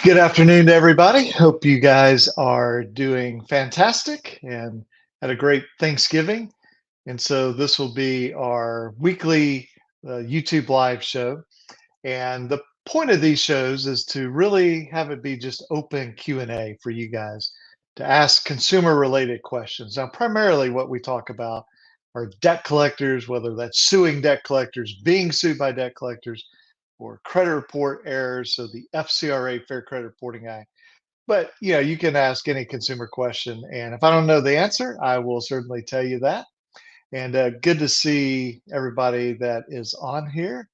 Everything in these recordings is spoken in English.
Good afternoon to everybody. Hope you guys are doing fantastic and had a great Thanksgiving. And so this will be our weekly YouTube live show. And the point of these shows is to really have it be just open Q&A for you guys to ask consumer related questions. Now, primarily what we talk about are debt collectors, whether that's suing debt collectors, being sued by debt collectors, or credit report errors, so the FCRA Fair Credit Reporting Act. But you can ask any consumer question, and if I don't know the answer, I will certainly tell you that. And good to see everybody that is on here.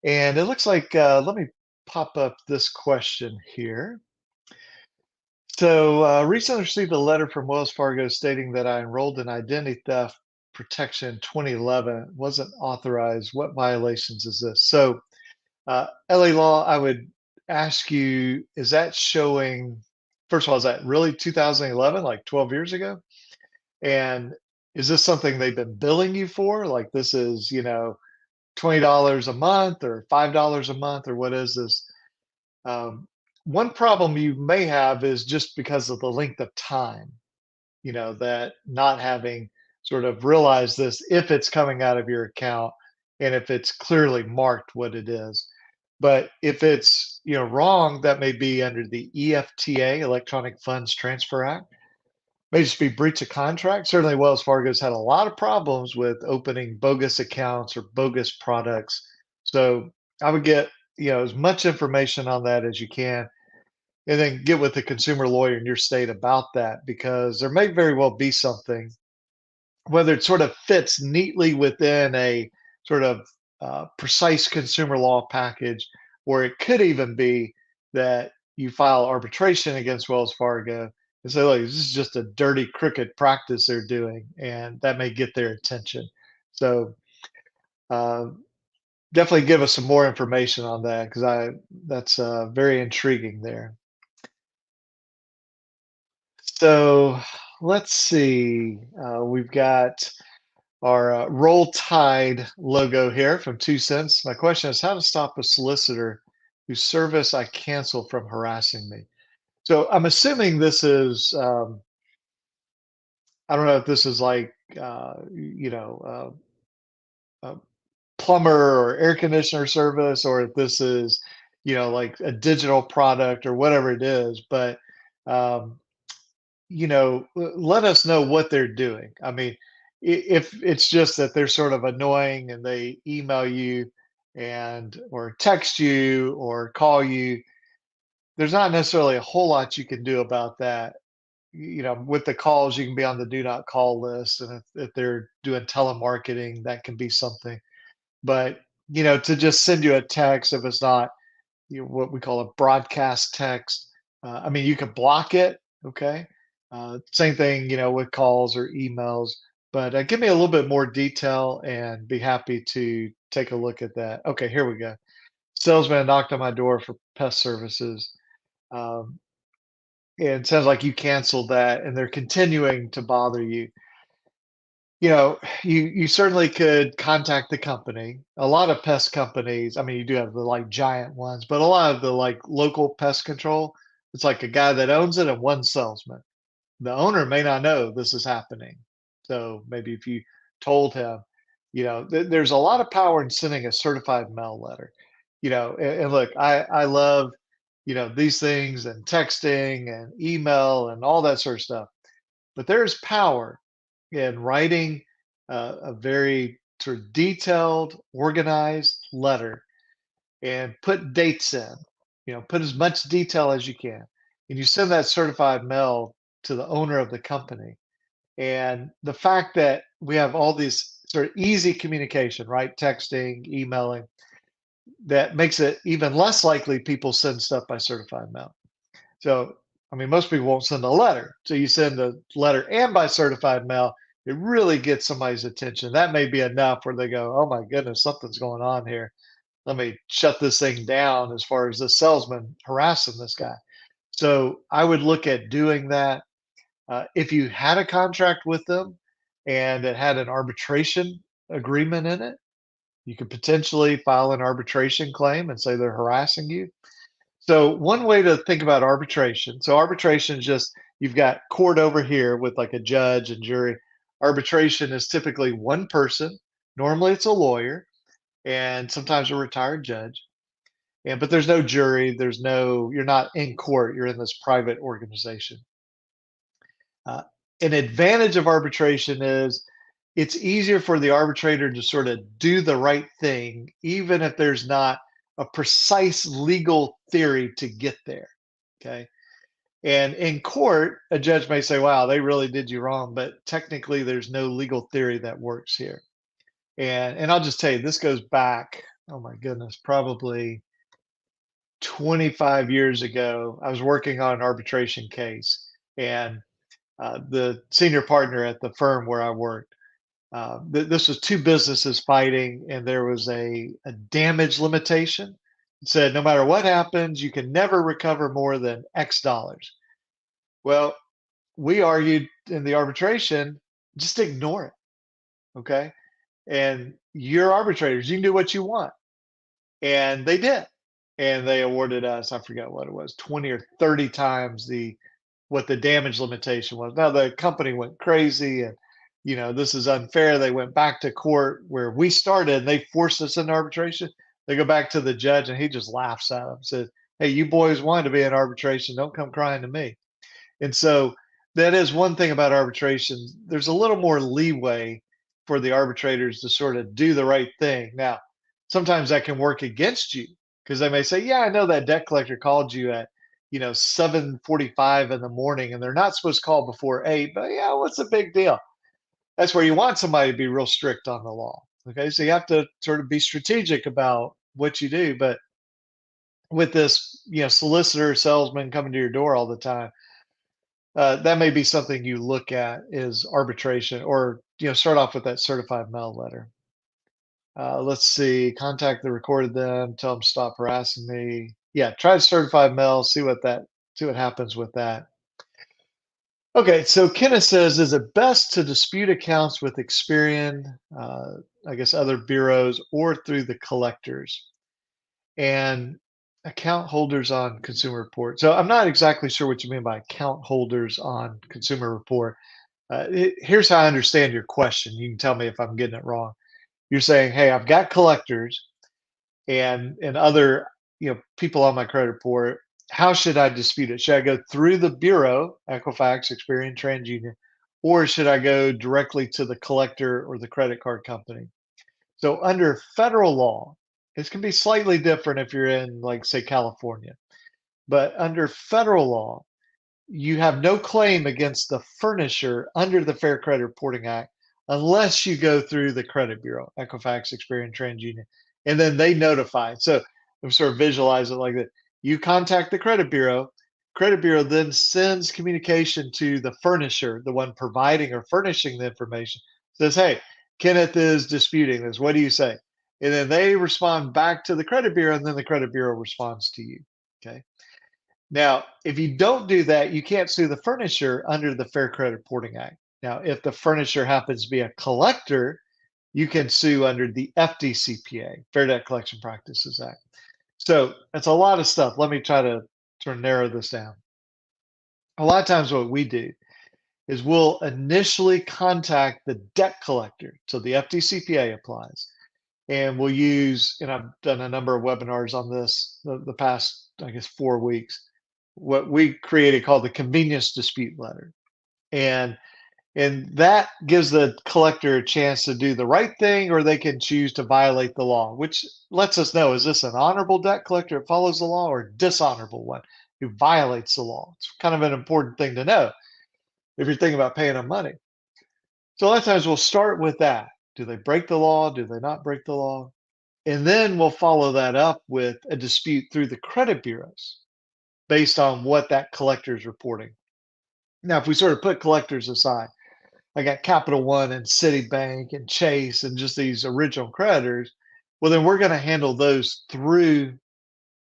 And it looks like let me pop up this question here. So, recently received a letter from Wells Fargo stating that I enrolled in identity theft protection in 2011. Wasn't authorized. What violations is this? So, LA Law, I would ask you, is that showing, first of all, is that really 2011, like 12 years ago? And is this something they've been billing you for? Like this is, $20 a month or $5 a month, or what is this? Um, One problem you may have is just because of the length of time, that not having sort of realized this if it's coming out of your account and if it's clearly marked what it is. But if it's, wrong, that may be under the EFTA, Electronic Funds Transfer Act. May just be breach of contract. Certainly, Wells Fargo's had a lot of problems with opening bogus accounts or bogus products. So I would get, as much information on that as you can, and then get with the consumer lawyer in your state about that, because there may very well be something, whether it sort of fits neatly within a sort of precise consumer law package, or it could even be that you file arbitration against Wells Fargo and say, look, this is just a dirty, crooked practice they're doing, and that may get their attention. So uh, definitely give us some more information on that, because I that's very intriguing there. So let's see. We've got our Roll Tide logo here from 2 Cents. My question is how to stop a solicitor whose service I cancel from harassing me. So I'm assuming this is, I don't know if this is like, a plumber or air conditioner service, or if this is, like a digital product or whatever it is. But, um, let us know what they're doing. I mean, if it's just that they're sort of annoying and they email you and or text you or call you, there's not necessarily a whole lot you can do about that. With the calls, you can be on the do not call list, and if they're doing telemarketing, that can be something. But to just send you a text, if it's not what we call a broadcast text, I mean, you can block it. Okay. Same thing, with calls or emails. But give me a little bit more detail and be happy to take a look at that. Okay, here we go. Salesman knocked on my door for pest services. Um, and it sounds like you canceled that and they're continuing to bother you. You certainly could contact the company. A lot of pest companies, I mean, you do have the like giant ones, but a lot of the like local pest control, it's like a guy that owns it and one salesman. The owner may not know this is happening. So maybe if you told him, there's a lot of power in sending a certified mail letter. And look, I love, these things and texting and email and all that sort of stuff. But there's power in writing a very sort of detailed, organized letter and put dates in, put as much detail as you can. And you send that certified mail to the owner of the company. And the fact that we have all these sort of easy communication, right? Texting, emailing, that makes it even less likely people send stuff by certified mail. So, I mean, most people won't send a letter. So you send a letter and by certified mail, it really gets somebody's attention. That may be enough where they go, oh my goodness, something's going on here. Let me shut this thing down as far as the salesman harassing this guy. So I would look at doing that. If you had a contract with them and it had an arbitration agreement in it, you could potentially file an arbitration claim and say they're harassing you. So one way to think about arbitration. So arbitration is just you've got court over here with like a judge and jury. Arbitration is typically one person. Normally it's a lawyer and sometimes a retired judge. And but there's no jury, there's no you're not in court, you're in this private organization. Uh, an advantage of arbitration is it's easier for the arbitrator to sort of do the right thing, even if there's not a precise legal theory to get there. Okay. And in court, a judge may say, wow, they really did you wrong, but technically there's no legal theory that works here. And I'll just tell you, this goes back, oh my goodness, probably 25 years ago. I was working on an arbitration case, and the senior partner at the firm where I worked, this was two businesses fighting, and there was a damage limitation. It said no matter what happens, you can never recover more than X dollars. Well, we argued in the arbitration, just ignore it, okay? And you're arbitrators, you can do what you want. And they did. And they awarded us, I forget what it was, 20 or 30 times the what the damage limitation was. Now the company went crazy and this is unfair. They went back to court where we started and they forced us into arbitration. They go back to the judge and he just laughs at them, says, hey, you boys wanted to be in arbitration. Don't come crying to me. And so that is one thing about arbitration. There's a little more leeway for the arbitrators to sort of do the right thing. Now, sometimes that can work against you because they may say, "Yeah, I know that debt collector called you at, 7:45 in the morning and they're not supposed to call before 8, but yeah, what's the big deal?" That's where you want somebody to be real strict on the law. Okay? So you have to sort of be strategic about what you do, but with this, solicitor, salesman coming to your door all the time, that may be something you look at is arbitration or, start off with that certified mail letter. Let's see, contact the recorded them, tell them stop harassing me. Yeah, try certified mail, see what happens with that. Okay, so Kenneth says, is it best to dispute accounts with Experian, I guess other bureaus, or through the collectors? And account holders on consumer report. So I'm not exactly sure what you mean by account holders on consumer report. Here's how I understand your question. You can tell me if I'm getting it wrong. You're saying, hey, I've got collectors and other people on my credit report. How should I dispute it? Should I go through the bureau, Equifax, Experian, TransUnion, or should I go directly to the collector or the credit card company? So under federal law, this can be slightly different if you're in, like, say, California. But under federal law, you have no claim against the furnisher under the Fair Credit Reporting Act unless you go through the credit bureau, Equifax, Experian, TransUnion, and then they notify. So I'm sort of visualize it like that. You contact the credit bureau. Credit bureau then sends communication to the furnisher, the one providing or furnishing the information. Says, "Hey, Kenneth is disputing this. What do you say?" And then they respond back to the credit bureau, and then the credit bureau responds to you. Okay. Now, if you don't do that, you can't sue the furnisher under the Fair Credit Reporting Act. Now, if the furnisher happens to be a collector, you can sue under the FDCPA, Fair Debt Collection Practices Act. So that's a lot of stuff. Let me try to sort of narrow this down. A lot of times, what we do is we'll initially contact the debt collector. So the FDCPA applies. And we'll use, and I've done a number of webinars on this the past, I guess, 4 weeks, what we created called the convenience dispute letter. And that gives the collector a chance to do the right thing, or they can choose to violate the law, which lets us know, is this an honorable debt collector that follows the law or a dishonorable one who violates the law? It's kind of an important thing to know if you're thinking about paying them money. So a lot of times we'll start with that. Do they break the law? Do they not break the law? And then we'll follow that up with a dispute through the credit bureaus based on what that collector is reporting. Now, if we sort of put collectors aside, I got Capital One and Citibank and Chase and just these original creditors, well, then we're going to handle those through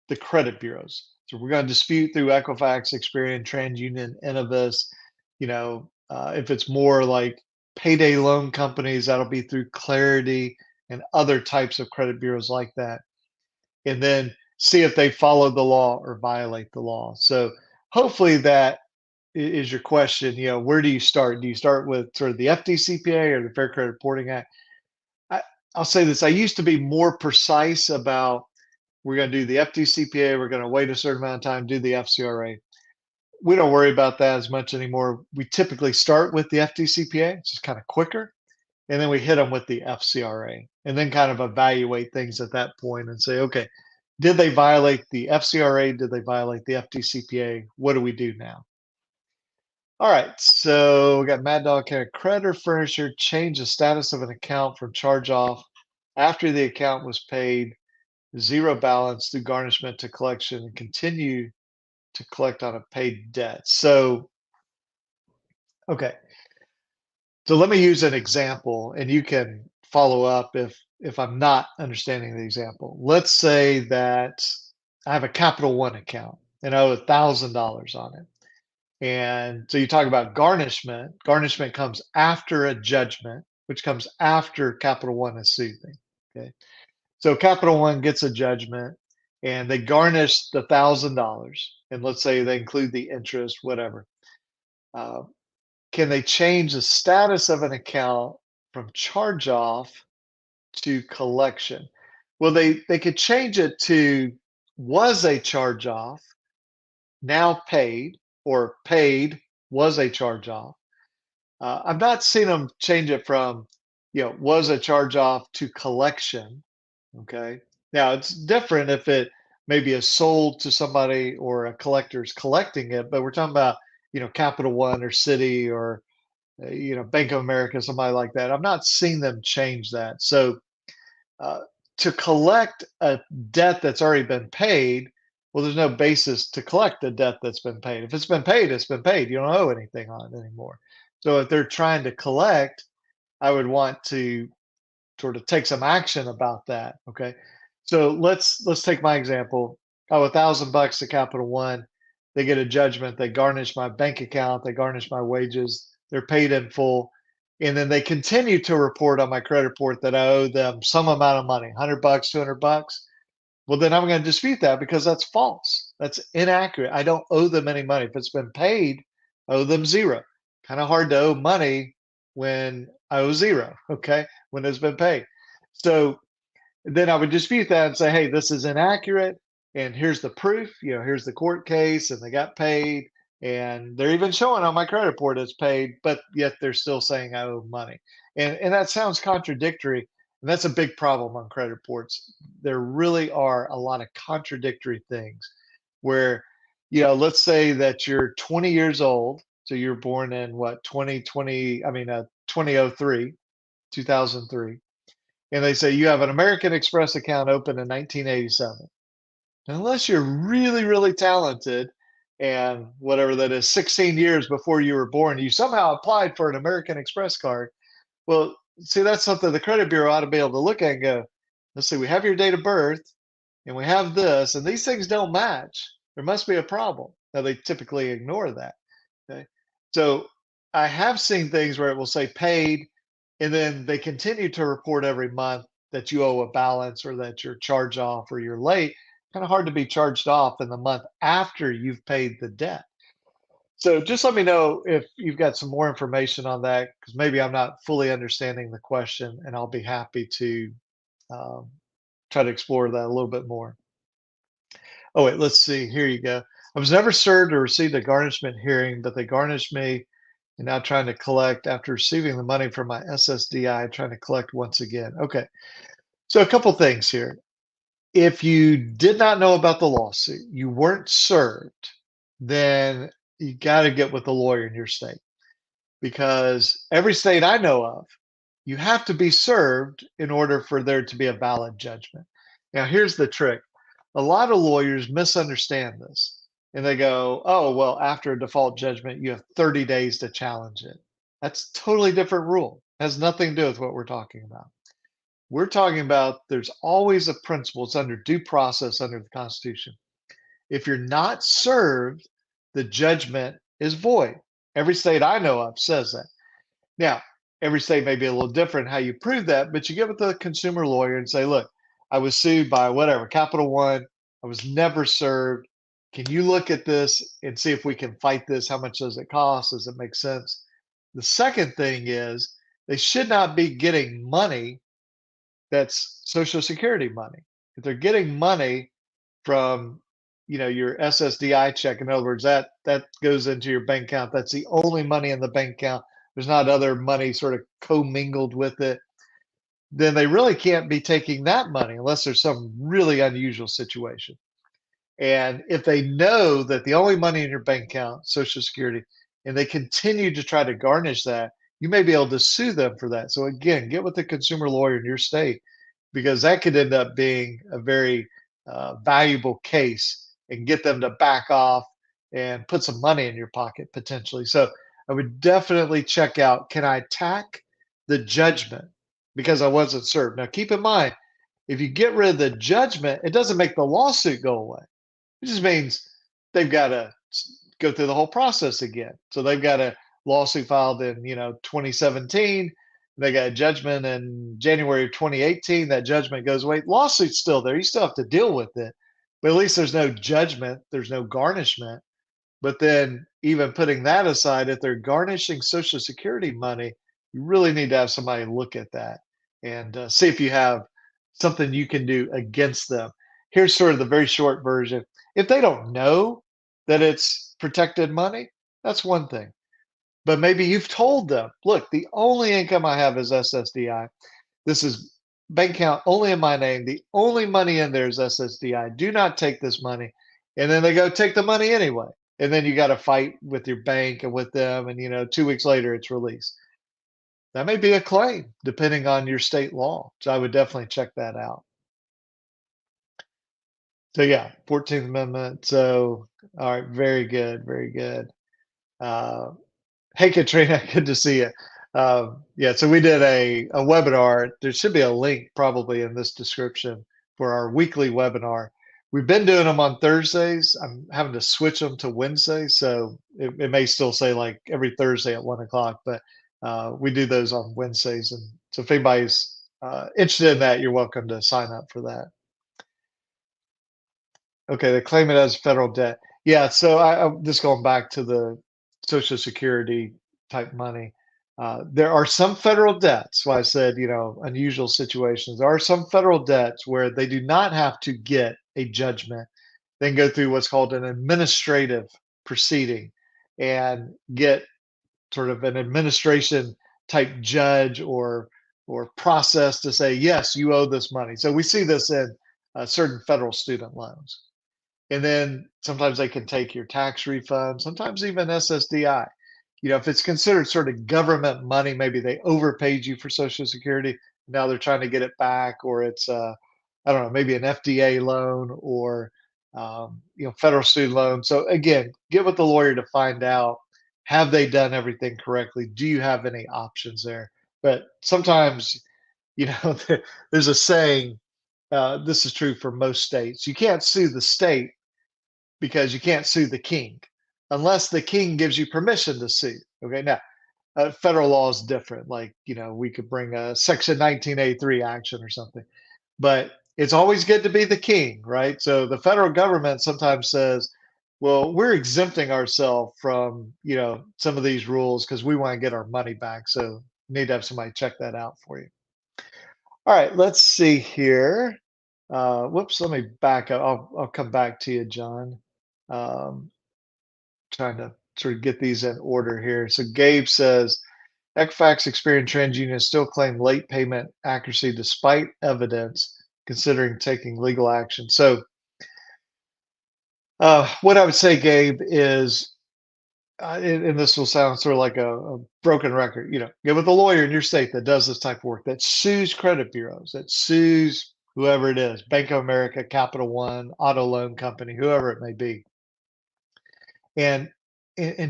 the credit bureaus. So we're going to dispute through Equifax, Experian, TransUnion, Innovis. If it's more like payday loan companies, that'll be through Clarity and other types of credit bureaus like that. And then see if they follow the law or violate the law. So hopefully that is your question. Where do you start? Do you start with sort of the FDCPA or the Fair Credit Reporting Act? I, I'll say this. I used to be more precise about we're going to do the FDCPA, we're going to wait a certain amount of time, do the FCRA. We don't worry about that as much anymore. We typically start with the FDCPA, it's just kind of quicker, and then we hit them with the FCRA, and then kind of evaluate things at that point and say, okay, did they violate the FCRA? Did they violate the FDCPA? What do we do now? All right, so we got Mad Dog here. Creditor furnisher change the status of an account from charge off after the account was paid, zero balance through garnishment to collection, and continue to collect on a paid debt. So, okay. So let me use an example and you can follow up if I'm not understanding the example. Let's say that I have a Capital One account and I owe $1,000 on it. And so you talk about garnishment. Garnishment comes after a judgment, which comes after Capital One has sued me. Okay. So Capital One gets a judgment and they garnish the $1,000. And let's say they include the interest, whatever. Uh, can they change the status of an account from charge off to collection? Well, they could change it to was a charge off, now paid, or paid was a charge off. I've not seen them change it from, was a charge off to collection. Okay. Now it's different if it maybe is sold to somebody or a collector is collecting it, but we're talking about, Capital One or Citi or, Bank of America, somebody like that. I've not seen them change that. So uh, to collect a debt that's already been paid, well, there's no basis to collect a debt that's been paid. If it's been paid, it's been paid. You don't owe anything on it anymore. So if they're trying to collect, I would want to sort of take some action about that. Okay. So let's take my example. Oh, $1,000 to Capital One. They get a judgment. They garnish my bank account. They garnish my wages. They're paid in full. And then they continue to report on my credit report that I owe them some amount of money, $100, $200. Well, then I'm going to dispute that because that's false. That's inaccurate. I don't owe them any money. If it's been paid, I owe them zero. Kind of hard to owe money when I owe zero, okay, when it's been paid. So then I would dispute that and say, hey, this is inaccurate. And here's the proof, here's the court case, and they got paid. And they're even showing on my credit report it's paid, but yet they're still saying I owe money. And that sounds contradictory. And that's a big problem on credit reports. There really are a lot of contradictory things where, let's say that you're 20 years old. So you're born in what, 2003, 2003. And they say you have an American Express account open in 1987. Unless you're really, really talented and whatever that is, 16 years before you were born, you somehow applied for an American Express card. Well, see, that's something the credit bureau ought to be able to look at and go, let's see, we have your date of birth and we have this, and these things don't match. There must be a problem. Now, they typically ignore that. Okay. So I have seen things where it will say paid, and then they continue to report every month that you owe a balance or that you're charged off or you're late. Kind of hard to be charged off in the month after you've paid the debt. So just let me know if you've got some more information on that, because maybe I'm not fully understanding the question, and I'll be happy to um, try to explore that a little bit more. Oh, wait, let's see. Here you go. I was never served or received a garnishment hearing, but they garnished me and now trying to collect after receiving the money from my SSDI, trying to collect once again. Okay. So a couple things here. If you did not know about the lawsuit, you weren't served, then you got to get with a lawyer in your state, because every state I know of, you have to be served in order for there to be a valid judgment. Now, here's the trick. A lot of lawyers misunderstand this and they go, oh, well, after a default judgment, you have 30 days to challenge it. That's a totally different rule. It has nothing to do with what we're talking about. We're talking about there's always a principle. It's under due process under the Constitution. If you're not served, the judgment is void. Every state I know of says that. Now, every state may be a little different how you prove that, but you give it to the consumer lawyer and say, look, I was sued by whatever, Capital One. I was never served. Can you look at this and see if we can fight this? How much does it cost? Does it make sense? The second thing is they should not be getting money that's Social Security money. If they're getting money from, your SSDI check, in other words, that goes into your bank account. That's the only money in the bank account. There's not other money sort of commingled with it. Then they really can't be taking that money unless there's some really unusual situation. And if they know that the only money in your bank account, Social Security, and they continue to try to garnish that, you may be able to sue them for that. So again, get with the consumer lawyer in your state because that could end up being a very valuable case and get them to back off and put some money in your pocket potentially. So I would definitely check out, can I attack the judgment because I wasn't served? Now, keep in mind, if you get rid of the judgment, it doesn't make the lawsuit go away. It just means they've got to go through the whole process again. So they've got a lawsuit filed in 2017. They got a judgment in January of 2018. That judgment goes away. Lawsuit's still there. You still have to deal with it, but at least there's no judgment. There's no garnishment. But then, even putting that aside, if they're garnishing Social Security money, you really need to have somebody look at that and see if you have something you can do against them. Here's sort of the very short version. If they don't know that it's protected money, that's one thing. But maybe you've told them, look, the only income I have is SSDI. This is bank account only in my name. The only money in there is SSDI. Do not take this money. And then they go take the money anyway. And then you got to fight with your bank and with them. And, 2 weeks later, it's released. That may be a claim depending on your state law. So I would definitely check that out. So yeah, 14th Amendment. So, all right, very good, very good. Uh, hey, Katrina, good to see you. Yeah, so we did a webinar. There should be a link probably in this description for our weekly webinar. We've been doing them on Thursdays. I'm having to switch them to Wednesday, so it may still say like every Thursday at 1 o'clock, but we do those on Wednesdays. And so if anybody's interested in that, you're welcome to sign up for that. Okay, they claim it as federal debt. Yeah, so I'm just going back to the Social Security type money. There are some federal debts. Why I said, unusual situations. There are some federal debts where they do not have to get a judgment. They can go through what's called an administrative proceeding and get sort of an administration type judge or process to say, yes, you owe this money. So we see this in certain federal student loans. And then sometimes they can take your tax refund, sometimes even SSDI. If it's considered sort of government money, maybe they overpaid you for Social Security. Now they're trying to get it back, or it's I don't know, maybe an FDA loan or federal student loan. So again, get with the lawyer to find out, have they done everything correctly? Do you have any options there? But sometimes, there's a saying. This is true for most states. You can't sue the state because you can't sue the king unless the king gives you permission to sue. Okay, now federal law is different. Like, we could bring a Section 1983 action or something, but it's always good to be the king, right? So the federal government sometimes says, well, we're exempting ourselves from, some of these rules because we want to get our money back. So you need to have somebody check that out for you. All right, let's see here. Whoops, let me back up. I'll come back to you, John. Um, Trying to sort of get these in order here. So Gabe says, Equifax, Experian, TransUnion still claim late payment accuracy despite evidence, considering taking legal action. So what I would say, Gabe, is, and this will sound sort of like a broken record, get with a lawyer in your state that does this type of work, that sues credit bureaus, that sues whoever it is, Bank of America, Capital One, auto loan company, whoever it may be, and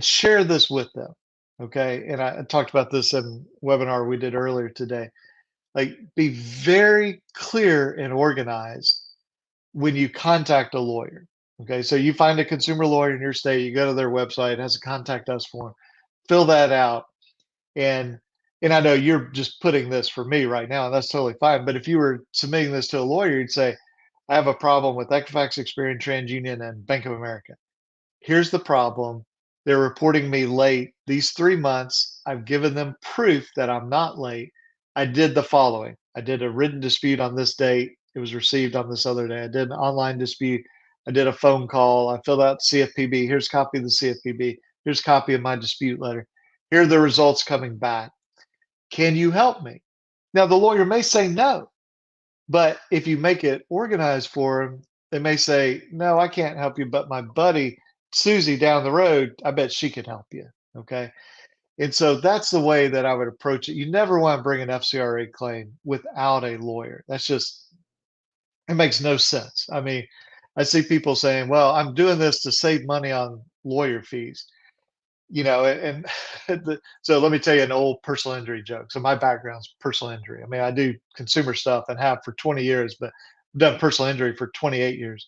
share this with them. Okay. And I talked about this in webinar we did earlier today. Like, be very clear and organized when you contact a lawyer. Okay. So you find a consumer lawyer in your state, you go to their website, it has a contact us form, fill that out. And I know you're just putting this for me right now, and that's totally fine. But if you were submitting this to a lawyer, you'd say, I have a problem with Equifax, Experian, TransUnion, and Bank of America. Here's the problem. They're reporting me late these 3 months. I've given them proof that I'm not late. I did the following. I did a written dispute on this date. It was received on this other day. I did an online dispute. I did a phone call. I filled out CFPB. Here's a copy of the CFPB. Here's a copy of my dispute letter. Here are the results coming back. Can you help me? Now, the lawyer may say no, but if you make it organized for them, they may say, "No, I can't help you, but my buddy Susie down the road, I bet she can help you." Okay. And so that's the way that I would approach it. You never want to bring an FCRA claim without a lawyer. That's just, it makes no sense. I mean, I see people saying, "Well, I'm doing this to save money on lawyer fees." And so let me tell you an old personal injury joke. So my background's personal injury. I mean, I do consumer stuff and have for 20 years, but I've done personal injury for 28 years.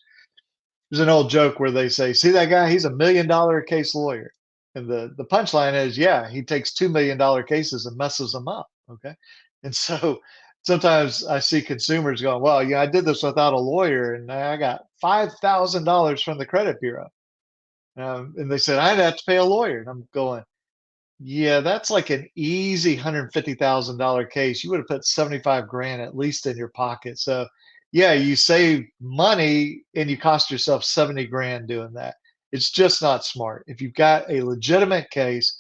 There's an old joke where they say, "See that guy? He's $1 million case lawyer." And the punchline is, yeah, he takes $2 million cases and messes them up. Okay. And so sometimes I see consumers going, "Well, yeah, I did this without a lawyer and I got $5,000 from the credit bureau." And they said, "I'd have to pay a lawyer." And I'm going, yeah, that's like an easy $150,000 case. You would have put 75 grand at least in your pocket. So, yeah, you save money and you cost yourself 70 grand doing that. It's just not smart. If you've got a legitimate case,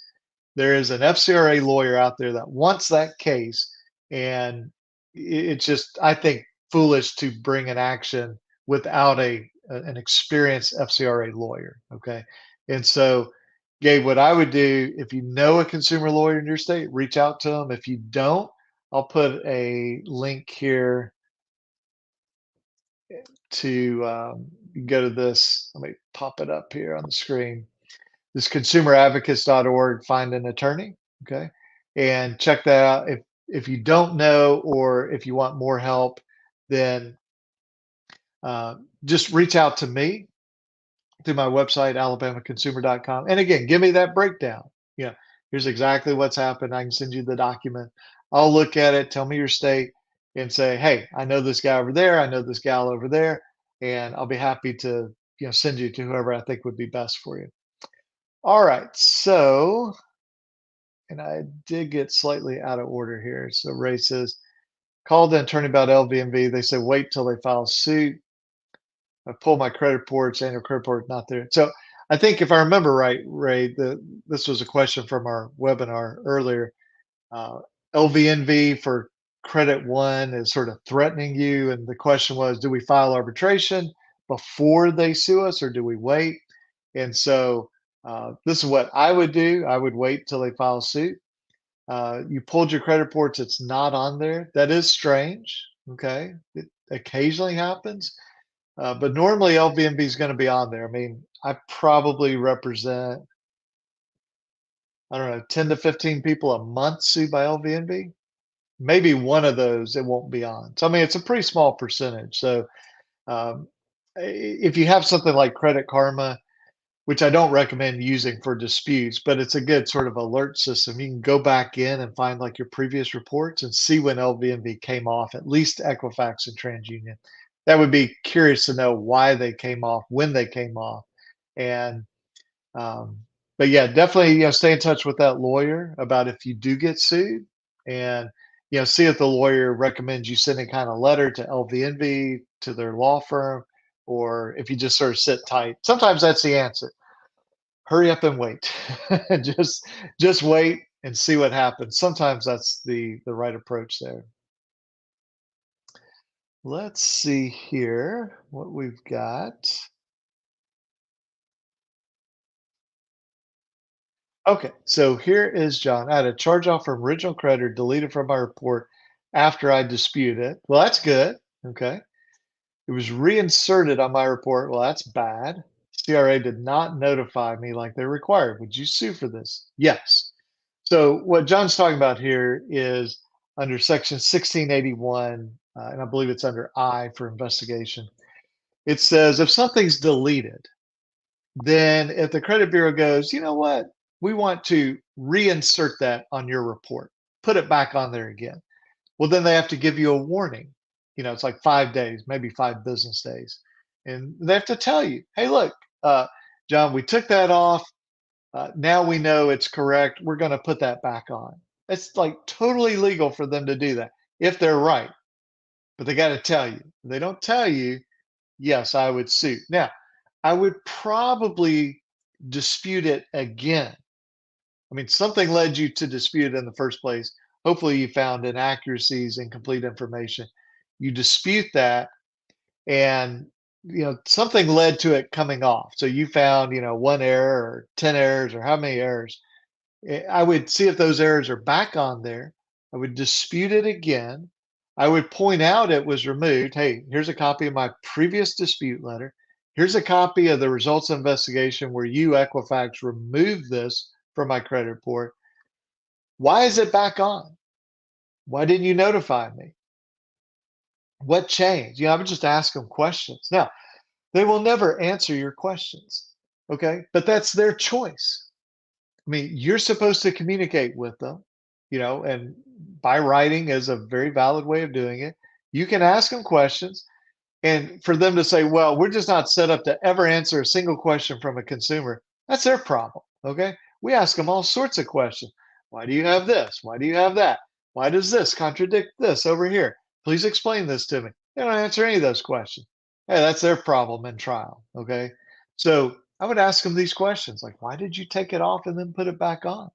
there is an FCRA lawyer out there that wants that case. And it's just, I think, foolish to bring an action without an experienced FCRA lawyer. Okay. And so, Gabe, what I would do, if you know a consumer lawyer in your state, reach out to them. If you don't, I'll put a link here to you can go to this. Let me pop it up here on the screen. This consumeradvocates.org, find an attorney. Okay. And check that out. If you don't know or if you want more help, then just reach out to me through my website, alabamaconsumer.com. And again, give me that breakdown. You know, here's exactly what's happened. I can send you the document. I'll look at it, tell me your state, and say, "Hey, I know this guy over there. I know this gal over there." And I'll be happy to, send you to whoever I think would be best for you. All right. So, and I did get slightly out of order here. So Ray says, called the attorney about LVNV. They said, wait till they file suit. I pulled my credit reports, annual credit report, not there. So I think if I remember right, Ray, this was a question from our webinar earlier. Uh, LVNV for credit one is sort of threatening you. And the question was, do we file arbitration before they sue us or do we wait? And so this is what I would do. I would wait till they file suit. You pulled your credit reports, it's not on there. That is strange. Okay. It occasionally happens. But normally LVNV is going to be on there. I mean, I probably represent, I don't know, 10 to 15 people a month sued by LVNV. Maybe one of those it won't be on. So, I mean, it's a pretty small percentage. So, um, if you have something like Credit Karma, which I don't recommend using for disputes, but it's a good sort of alert system. You can go back in and find like your previous reports and see when LVNV came off, at least Equifax and TransUnion. That would be curious to know why they came off, when they came off. And, um, but yeah, definitely, stay in touch with that lawyer about if you do get sued and, see if the lawyer recommends you send a kind of letter to LVNV, to their law firm, or if you just sort of sit tight. Sometimes that's the answer. Hurry up and wait. Just wait and see what happens. Sometimes that's the right approach there. Let's see here what we've got. Okay, so here is John. I had a charge off from original creditor deleted from my report after I dispute it. Well, that's good. Okay. It was reinserted on my report. Well, that's bad. CRA did not notify me like they're required. Would you sue for this? Yes. So what John's talking about here is under section 1681, and I believe it's under I for investigation. It says if something's deleted, then if the credit bureau goes, you know what, we want to reinsert that on your report, put it back on there again. Well, then they have to give you a warning. it's like 5 days, maybe 5 business days. And they have to tell you, hey, look, John, we took that off. Now we know it's correct. We're going to put that back on. It's like totally legal for them to do that if they're right, but they got to tell you. If they don't tell you, yes, I would sue. Now, I would probably dispute it again. I mean, something led you to dispute it in the first place. Hopefully, you found inaccuracies, incomplete information. You dispute that, and something led to it coming off. So you found one error or 10 errors or how many errors. I would see if those errors are back on there. I would dispute it again. I would point out it was removed. Hey, here's a copy of my previous dispute letter. Here's a copy of the results of investigation where you, Equifax, removed this from my credit report. Why is it back on? Why didn't you notify me? What changed? I would just ask them questions. Now, they will never answer your questions, okay? But that's their choice. I mean, you're supposed to communicate with them, and by writing is a very valid way of doing it. You can ask them questions, and for them to say, well, we're just not set up to ever answer a single question from a consumer, that's their problem, okay? We ask them all sorts of questions. Why do you have this? Why do you have that? Why does this contradict this over here? Please explain this to me. They don't answer any of those questions. Hey, that's their problem in trial, okay? So I would ask them these questions like, why did you take it off and then put it back on?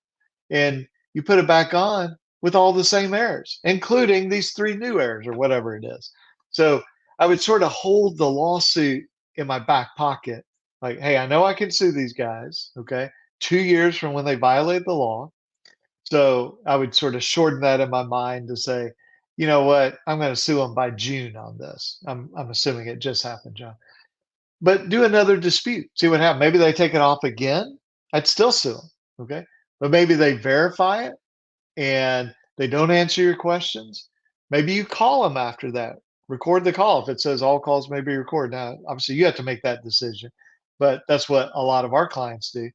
And you put it back on with all the same errors, including these 3 new errors or whatever it is. So I would sort of hold the lawsuit in my back pocket. Like, hey, I know I can sue these guys, okay? 2 years from when they violate the law. So I would sort of shorten that in my mind to say, you know what, I'm going to sue them by June on this. I'm assuming it just happened, John. But do another dispute, see what happens. Maybe they take it off again. I'd still sue them, okay? But maybe they verify it and they don't answer your questions. Maybe you call them after that. Record the call if it says all calls may be recorded. Now, obviously, you have to make that decision, but that's what a lot of our clients do.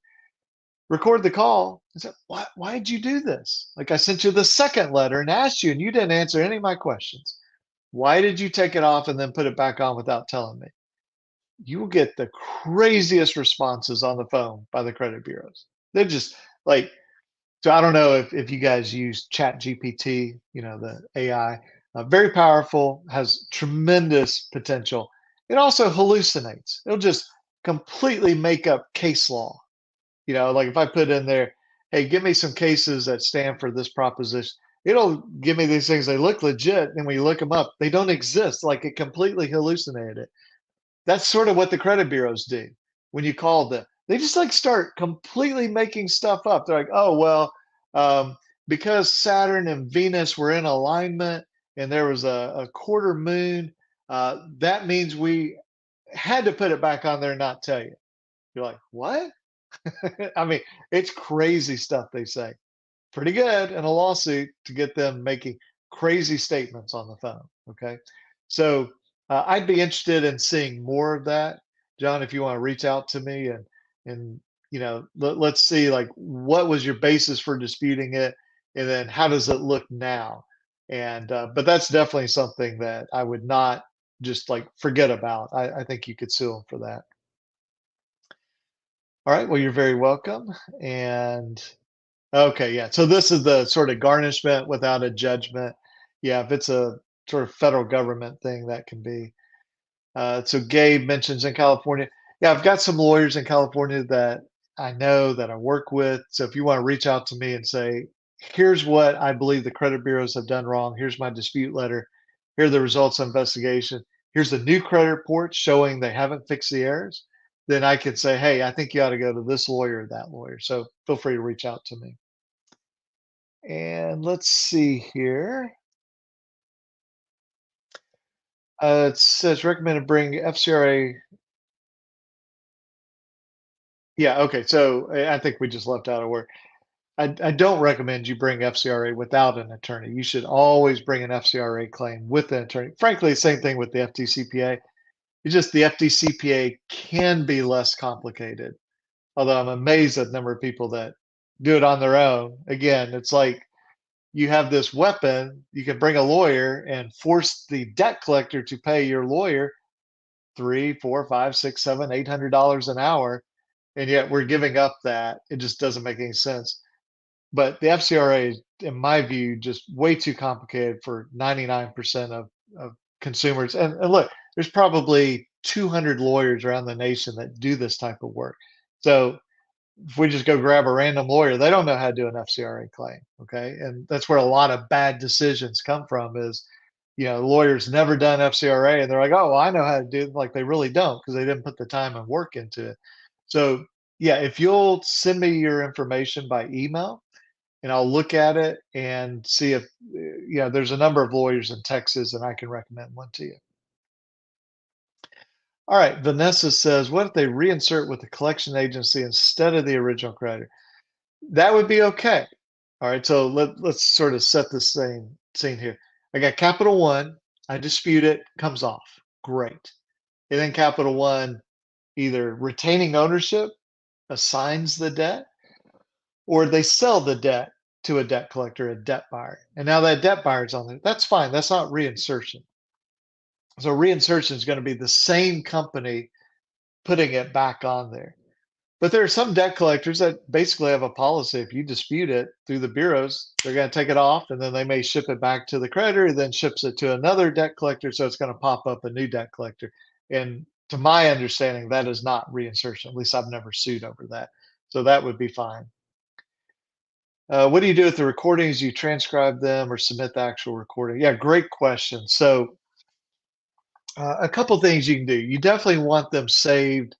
Record the call and say, why did you do this? Like I sent you the second letter and asked you, and you didn't answer any of my questions. Why did you take it off and then put it back on without telling me? You will get the craziest responses on the phone by the credit bureaus. They're just like, so I don't know if you guys use Chat GPT, the AI, very powerful, has tremendous potential. It also hallucinates. It'll just completely make up case law. Like if I put in there, hey, give me some cases that stand for this proposition, it'll give me these things. They look legit. And when you look them up, they don't exist. Like it completely hallucinated it. That's sort of what the credit bureaus do when you call them. They just like start completely making stuff up. They're like, oh, well, um, because Saturn and Venus were in alignment and there was a quarter moon, that means we had to put it back on there and not tell you. You're like, what? I mean, it's crazy stuff they say. Pretty good in a lawsuit to get them making crazy statements on the phone. Okay. So I'd be interested in seeing more of that. John, if you want to reach out to me and let's see like what was your basis for disputing it and then how does it look now? And but that's definitely something that I would not just like forget about. I think you could sue them for that. All right. Well, you're very welcome. And okay, yeah. So this is the sort of garnishment without a judgment. Yeah, if it's a sort of federal government thing, that can be. So Gabe mentions in California. Yeah, I've got some lawyers in California that I know that I work with. So if you want to reach out to me and say, here's what I believe the credit bureaus have done wrong. Here's my dispute letter. Here are the results of investigation. Here's the new credit report showing they haven't fixed the errors. Then I could say, hey, I think you ought to go to this lawyer or that lawyer. So feel free to reach out to me. And let's see here. It says recommended bring FCRA. Yeah, okay. So I think we just left out a word. I don't recommend you bring FCRA without an attorney. You should always bring an FCRA claim with an attorney. Frankly, same thing with the FDCPA. It's just the FDCPA can be less complicated. Although I'm amazed at the number of people that do it on their own. Again, it's like you have this weapon. You can bring a lawyer and force the debt collector to pay your lawyer three, four, five, six, seven, $800 an hour, and yet we're giving up that. It just doesn't make any sense. But the FCRA is, in my view, just way too complicated for 99% of consumers. And look, there's probably 200 lawyers around the nation that do this type of work. So if we just go grab a random lawyer, they don't know how to do an FCRA claim. Okay. And that's where a lot of bad decisions come from is, lawyers never done FCRA and they're like, oh, well, I know how to do it. Like they really don't because they didn't put the time and work into it. So, yeah, if you'll send me your information by email and I'll look at it and see if, there's a number of lawyers in Texas and I can recommend one to you. All right. Vanessa says, what if they reinsert with the collection agency instead of the original creditor? That would be okay. All right, so let's sort of set the same scene here. I got Capital One, I dispute it, comes off. Great. And then Capital One either retaining ownership, assigns the debt, or they sell the debt to a debt collector, a debt buyer. And now that debt buyer is on there. That's fine. That's not reinsertion. So reinsertion is going to be the same company putting it back on there. But there are some debt collectors that basically have a policy. If you dispute it through the bureaus, they're going to take it off and then they may ship it back to the creditor, then ships it to another debt collector. So it's going to pop up a new debt collector. And to my understanding, that is not reinsertion. At least I've never sued over that. So that would be fine. What do you do with the recordings? You transcribe them or submit the actual recording? Yeah, great question. So a couple things you can do. You definitely want them saved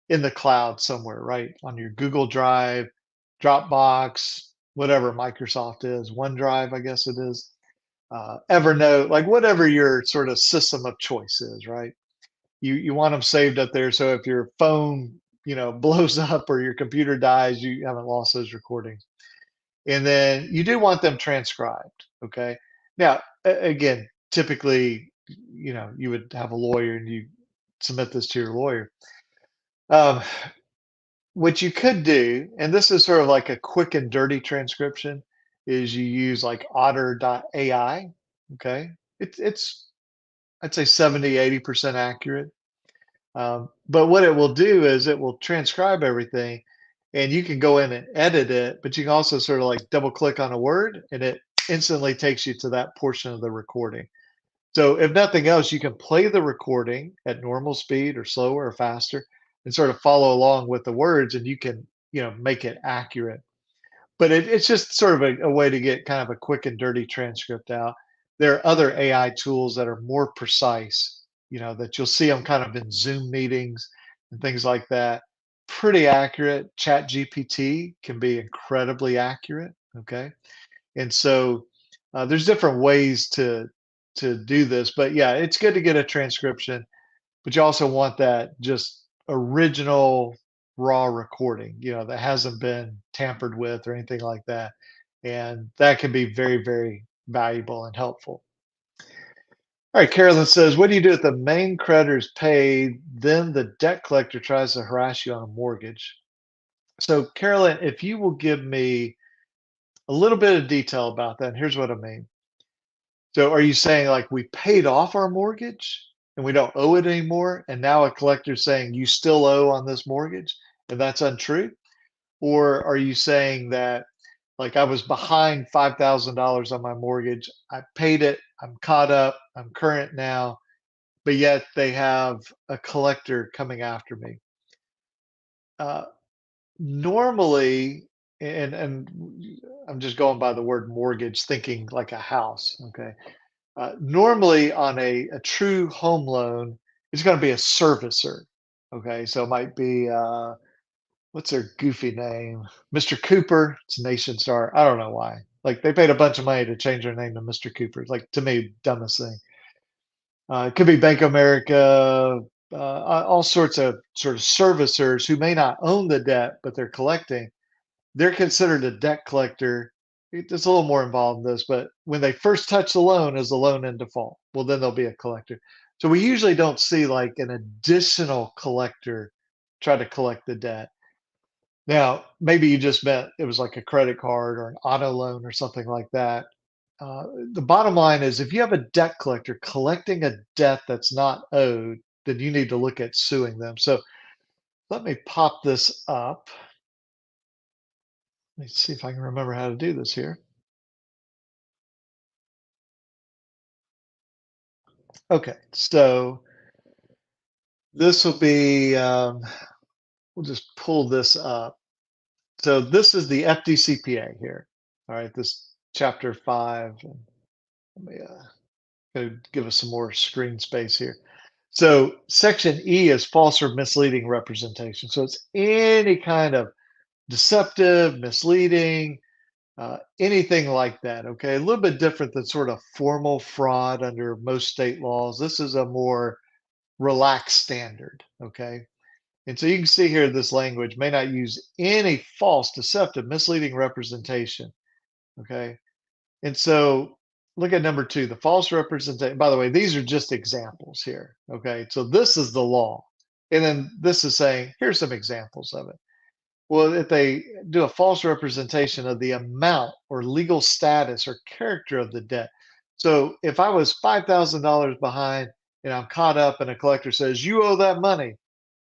in the cloud somewhere, right? On your Google Drive, Dropbox, whatever Microsoft is, OneDrive, I guess it is, Evernote, like whatever your sort of system of choice is, right? You want them saved up there, so if your phone, blows up or your computer dies, you haven't lost those recordings. And then you do want them transcribed, okay? Now, again, typically, you would have a lawyer and you submit this to your lawyer. Um, what you could do, and this is sort of like a quick and dirty transcription, is you use like otter.ai. Okay. It's I'd say 70, 80% accurate. But what it will do is it will transcribe everything and you can go in and edit it, but you can also sort of like double click on a word and it instantly takes you to that portion of the recording. So if nothing else, you can play the recording at normal speed or slower or faster and sort of follow along with the words and you can, make it accurate. But it's just sort of a way to get kind of a quick and dirty transcript out. There are other AI tools that are more precise, that you'll see them kind of in Zoom meetings and things like that. Pretty accurate. Chat GPT can be incredibly accurate. Okay. And so there's different ways to do this, but yeah, it's good to get a transcription, but you also want that just original raw recording, that hasn't been tampered with or anything like that. And that can be very, very valuable and helpful. All right, Carolyn says, what do you do if the main creditor is paid, then the debt collector tries to harass you on a mortgage? So, Carolyn, if you will give me a little bit of detail about that, and here's what I mean. So are you saying like we paid off our mortgage and we don't owe it anymore, and now a collector's saying you still owe on this mortgage and that's untrue? Or are you saying that like I was behind $5,000 on my mortgage, I paid it, I'm caught up, I'm current now, but yet they have a collector coming after me? Uh, Normally, and I'm just going by the word mortgage, thinking like a house, okay? Normally, on a true home loan, it's going to be a servicer. Okay, so it might be what's their goofy name? Mr. Cooper. It's Nation Star. I don't know why. Like they paid a bunch of money to change their name to Mr. Cooper. It's like to me, dumbest thing. It could be Bank of America. All sorts of sort of servicers who may not own the debt, but they're collecting. They're considered a debt collector. It's a little more involved in this, but when they first touch the loan, is the loan in default? Well, then they'll be a collector. So we usually don't see like an additional collector try to collect the debt. Now, maybe you just meant it was like a credit card or an auto loan or something like that. the bottom line is if you have a debt collector collecting a debt that's not owed, then you need to look at suing them. So let me pop this up. Let me see if I can remember how to do this here. Okay, so this will be, we'll just pull this up. So this is the FDCPA here. All right, this chapter 5. And let me give us some more screen space here. So section E is false or misleading representation. So it's any kind of deceptive, misleading, anything like that. Okay, a little bit different than sort of formal fraud under most state laws. This is a more relaxed standard. Okay, and so you can see here this language may not use any false, deceptive, misleading representation. Okay, and so look at number 2, the false representation. By the way, these are just examples here. Okay, so this is the law, and then this is saying here's some examples of it. Well, if they do a false representation of the amount or legal status or character of the debt. So if I was $5,000 behind and I'm caught up and a collector says, you owe that money.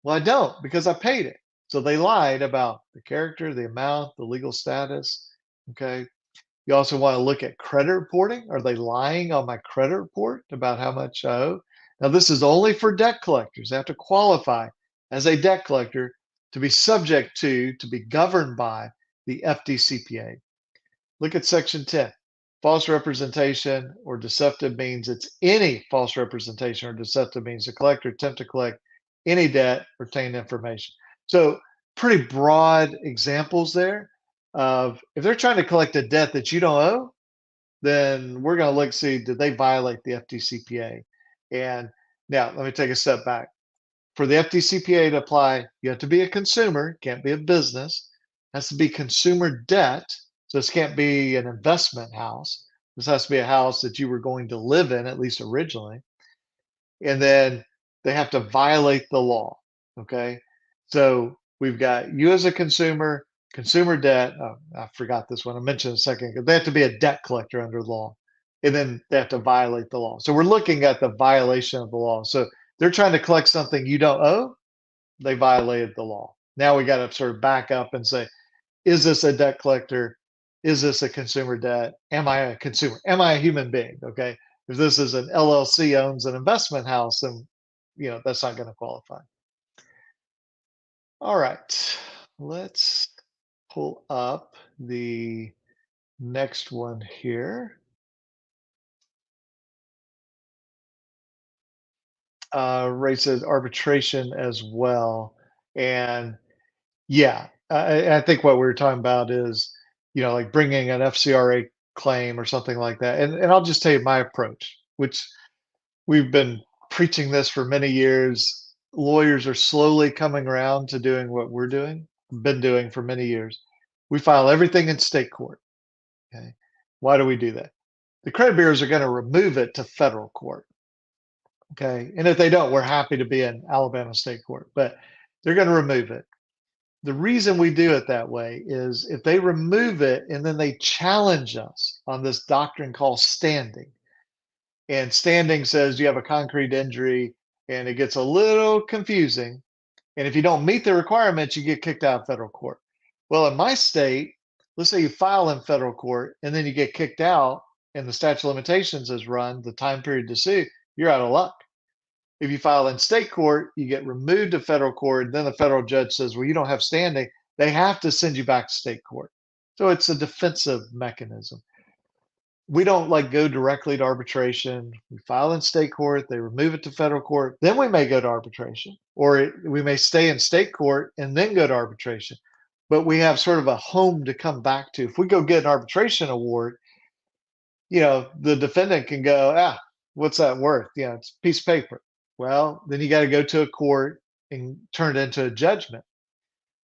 Well, I don't because I paid it. So they lied about the character, the amount, the legal status. Okay. You also want to look at credit reporting. Are they lying on my credit report about how much I owe? Now, this is only for debt collectors. They have to qualify as a debt collector to be subject to be governed by the FDCPA. Look at section 10. False representation or deceptive means it's any false representation or deceptive means the collector attempt to collect any debt, retain information. So pretty broad examples there of if they're trying to collect a debt that you don't owe, then we're going to look see did they violate the FDCPA. And now let me take a step back. For the FDCPA to apply, you have to be a consumer, can't be a business. It has to be consumer debt. So this can't be an investment house. This has to be a house that you were going to live in, at least originally. And then they have to violate the law. Okay. So we've got you as a consumer, consumer debt. Oh, I forgot this one. I mentioned a second ago. They have to be a debt collector under the law. And then they have to violate the law. So we're looking at the violation of the law. So they're trying to collect something you don't owe. They violated the law. Now we got to sort of back up and say, is this a debt collector? Is this a consumer debt? Am I a consumer? Am I a human being? Okay. If this is an LLC owns an investment house, then that's not going to qualify. All right. Let's pull up the next one here. Rated arbitration as well. And yeah, I think what we were talking about is, like bringing an FCRA claim or something like that. And I'll just tell you my approach, which we've been preaching this for many years. Lawyers are slowly coming around to doing what we're doing, been doing for many years. We file everything in state court. Okay. Why do we do that? The credit bureaus are going to remove it to federal court. Okay. And if they don't, we're happy to be in Alabama state court, but they're going to remove it. The reason we do it that way is if they remove it and then they challenge us on this doctrine called standing, and standing says you have a concrete injury and it gets a little confusing. And if you don't meet the requirements, you get kicked out of federal court. Well, in my state, let's say you file in federal court and then you get kicked out and the statute of limitations is run, the time period to sue, you're out of luck. If you file in state court, you get removed to federal court. Then the federal judge says, well, you don't have standing. They have to send you back to state court. So it's a defensive mechanism. We don't like go directly to arbitration. We file in state court, they remove it to federal court, then we may go to arbitration, or we may stay in state court and then go to arbitration. But we have sort of a home to come back to. If we go get an arbitration award, the defendant can go, what's that worth? It's a piece of paper. Well, then you got to go to a court and turn it into a judgment.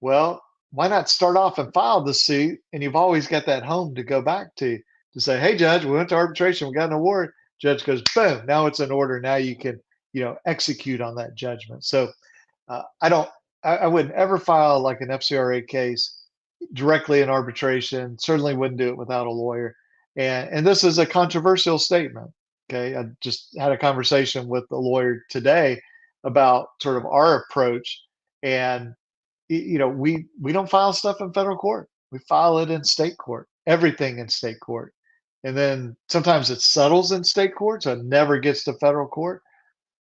Well, why not start off and file the suit? And you've always got that home to go back to say, hey, judge, we went to arbitration, we got an award. Judge goes, boom, now it's an order. Now you can, execute on that judgment. So I wouldn't ever file like an FCRA case directly in arbitration. Certainly wouldn't do it without a lawyer. And this is a controversial statement. Okay. I just had a conversation with a lawyer today about sort of our approach. And we don't file stuff in federal court. We file it in state court, everything in state court. And then sometimes it settles in state court, so it never gets to federal court.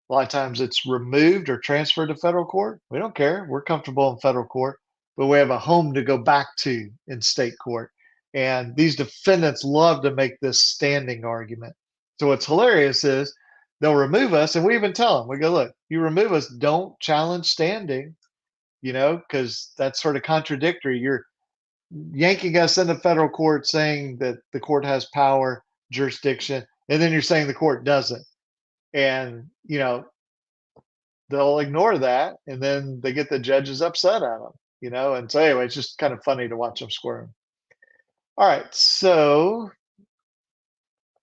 A lot of times it's removed or transferred to federal court. We don't care. We're comfortable in federal court, but we have a home to go back to in state court. And these defendants love to make this standing argument. So what's hilarious is they'll remove us, and we even tell them, we go, look, you remove us, don't challenge standing, because that's sort of contradictory. You're yanking us into federal court saying that the court has power, jurisdiction, and then you're saying the court doesn't. And, they'll ignore that, and then they get the judges upset at them. And so anyway, it's just kind of funny to watch them squirm. All right, so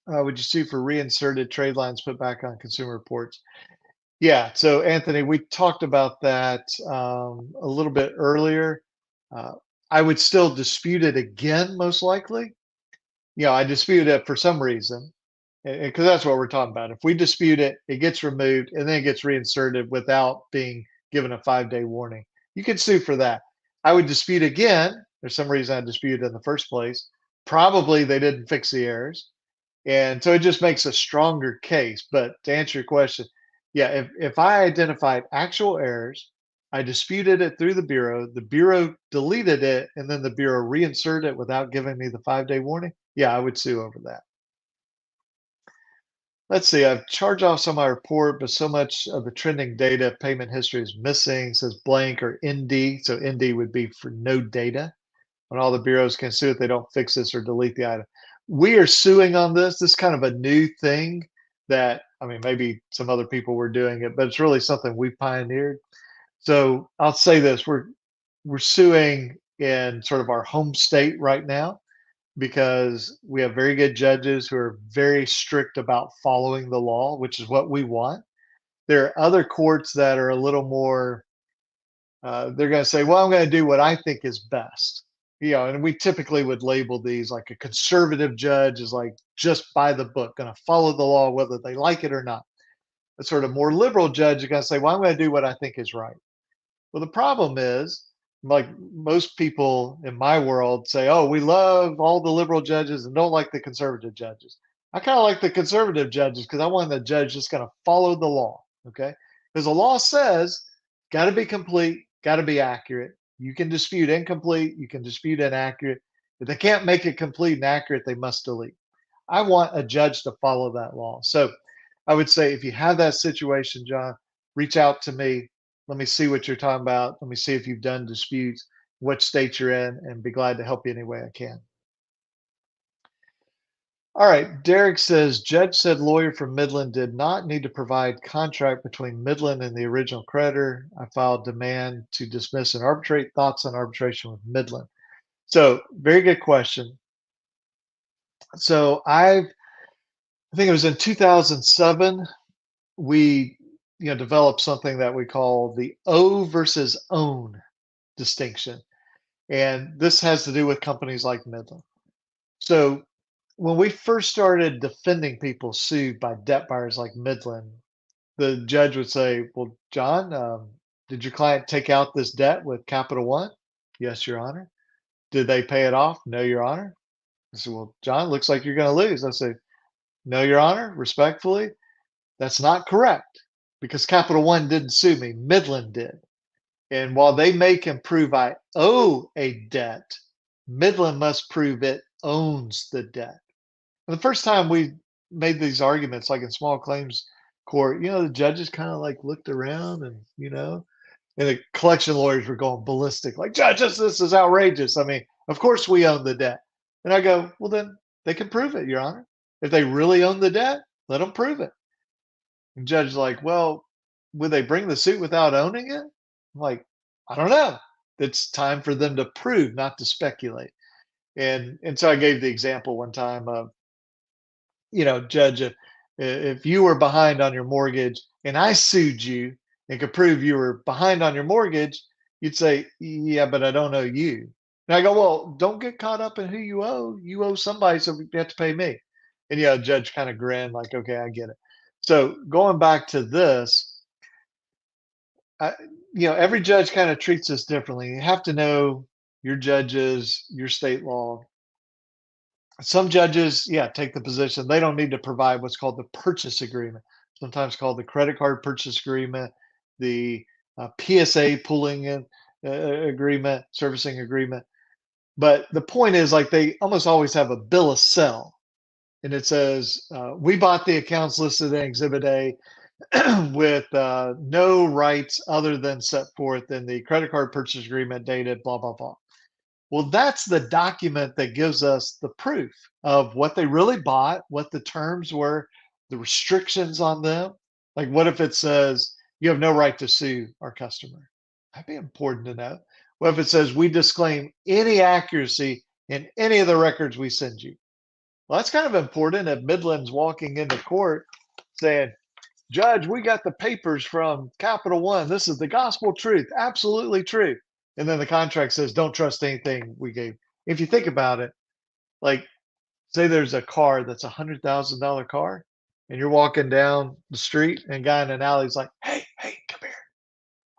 would you sue for reinserted trade lines put back on Consumer Reports? Yeah, so Anthony, we talked about that a little bit earlier. I would still dispute it again, most likely. I dispute it for some reason, because that's what we're talking about. If we dispute it, it gets removed and then it gets reinserted without being given a 5-day warning. You can sue for that. I would dispute again. There's some reason I disputed in the first place. Probably they didn't fix the errors. And so it just makes a stronger case. But to answer your question, yeah, if I identified actual errors, I disputed it through the Bureau deleted it, and then the Bureau reinserted it without giving me the 5-day warning, yeah, I would sue over that. Let's see, I've charged off on my report, but so much of the trending data payment history is missing, says blank or Indd. So Indd would be for no data. When all the bureaus can sue if they don't fix this or delete the item. We are suing on this. This is kind of a new thing that, maybe some other people were doing it, but it's really something we pioneered. So I'll say this, we're suing in sort of our home state right now because we have very good judges who are very strict about following the law, which is what we want. There are other courts that are a little more, they're going to say, well, I'm going to do what I think is best. And we typically would label these like a conservative judge is like just by the book, going to follow the law, whether they like it or not. A sort of more liberal judge is going to say, well, I'm going to do what I think is right. Well, the problem is, like most people in my world say, oh, we love all the liberal judges and don't like the conservative judges. I kind of like the conservative judges because I want the judge just going to follow the law. Okay. Because the law says, got to be complete, got to be accurate. You can dispute incomplete, you can dispute inaccurate. If they can't make it complete and accurate, they must delete. I want a judge to follow that law. So I would say if you have that situation, John, reach out to me. Let me see what you're talking about. Let me see if you've done disputes, what state you're in, and be glad to help you any way I can. All right, Derek says, judge said lawyer from Midland did not need to provide contract between Midland and the original creditor. I filed demand to dismiss and arbitrate. Thoughts on arbitration with Midland? So very good question. So I think it was in 2007, we developed something that we call the owe versus own distinction. And this has to do with companies like Midland. So when we first started defending people sued by debt buyers like Midland, the judge would say, well, John, did your client take out this debt with Capital One? Yes, Your Honor. Did they pay it off? No, Your Honor. I said, well, John, looks like you're going to lose. I said, no, Your Honor, respectfully, that's not correct because Capital One didn't sue me. Midland did. And while they may can prove I owe a debt, Midland must prove it owns the debt. And the first time we made these arguments, like in small claims court, the judges kind of like looked around and, and the collection lawyers were going ballistic, like, judges, this is outrageous. Of course we own the debt. And I go, well, then they can prove it, Your Honor. If they really own the debt, let them prove it. And judge is like, well, would they bring the suit without owning it? I'm like, I don't know. It's time for them to prove, not to speculate. And so I gave the example one time of, judge, if you were behind on your mortgage and I sued you and could prove you were behind on your mortgage, you'd say, yeah, but I don't owe you. And I go, well, don't get caught up in who you owe. You owe somebody, so you have to pay me. And yeah, the judge kind of grinned, like, okay, I get it. So going back to this, I, every judge kind of treats this differently. You have to know your judges, your state law. Some judges, yeah, take the position they don't need to provide what's called the purchase agreement, sometimes called the credit card purchase agreement, the PSA pooling in, agreement, servicing agreement. But the point is, like, they almost always have a bill of sale, and it says, "We bought the accounts listed in Exhibit A with no rights other than set forth in the credit card purchase agreement dated blah blah blah." Well, that's the document that gives us the proof of what they really bought, what the terms were, the restrictions on them. Like, what if it says you have no right to sue our customer? That'd be important to know. What if it says we disclaim any accuracy in any of the records we send you? Well, that's kind of important if Midland's walking into court saying, Judge, we got the papers from Capital One. This is the gospel truth, absolutely true. And then the contract says, don't trust anything we gave. If you think about it, like, say there's a car that's $100,000 car, and you're walking down the street, and a guy in an alley is like, hey, come here.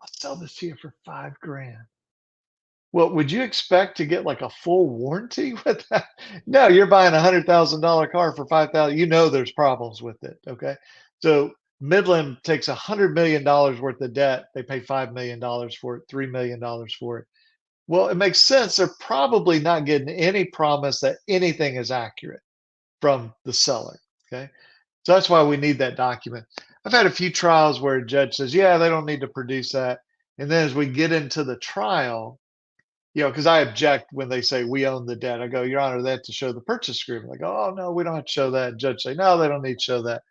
I'll sell this to you for 5 grand. Well, would you expect to get like a full warranty with that? No, you're buying $100,000 car for 5,000. You know there's problems with it. Okay, so Midland takes $100 million worth of debt. They pay $5 million for it, $3 million for it. Well, it makes sense. They're probably not getting any promise that anything is accurate from the seller. Okay, so that's why we need that document. I've had a few trials where a judge says, "Yeah, they don't need to produce that," and then as we get into the trial, because I object when they say we own the debt. I go, Your Honor, they have to show the purchase agreement. They go, oh no, we don't have to show that. Judge say, no, they don't need to show that.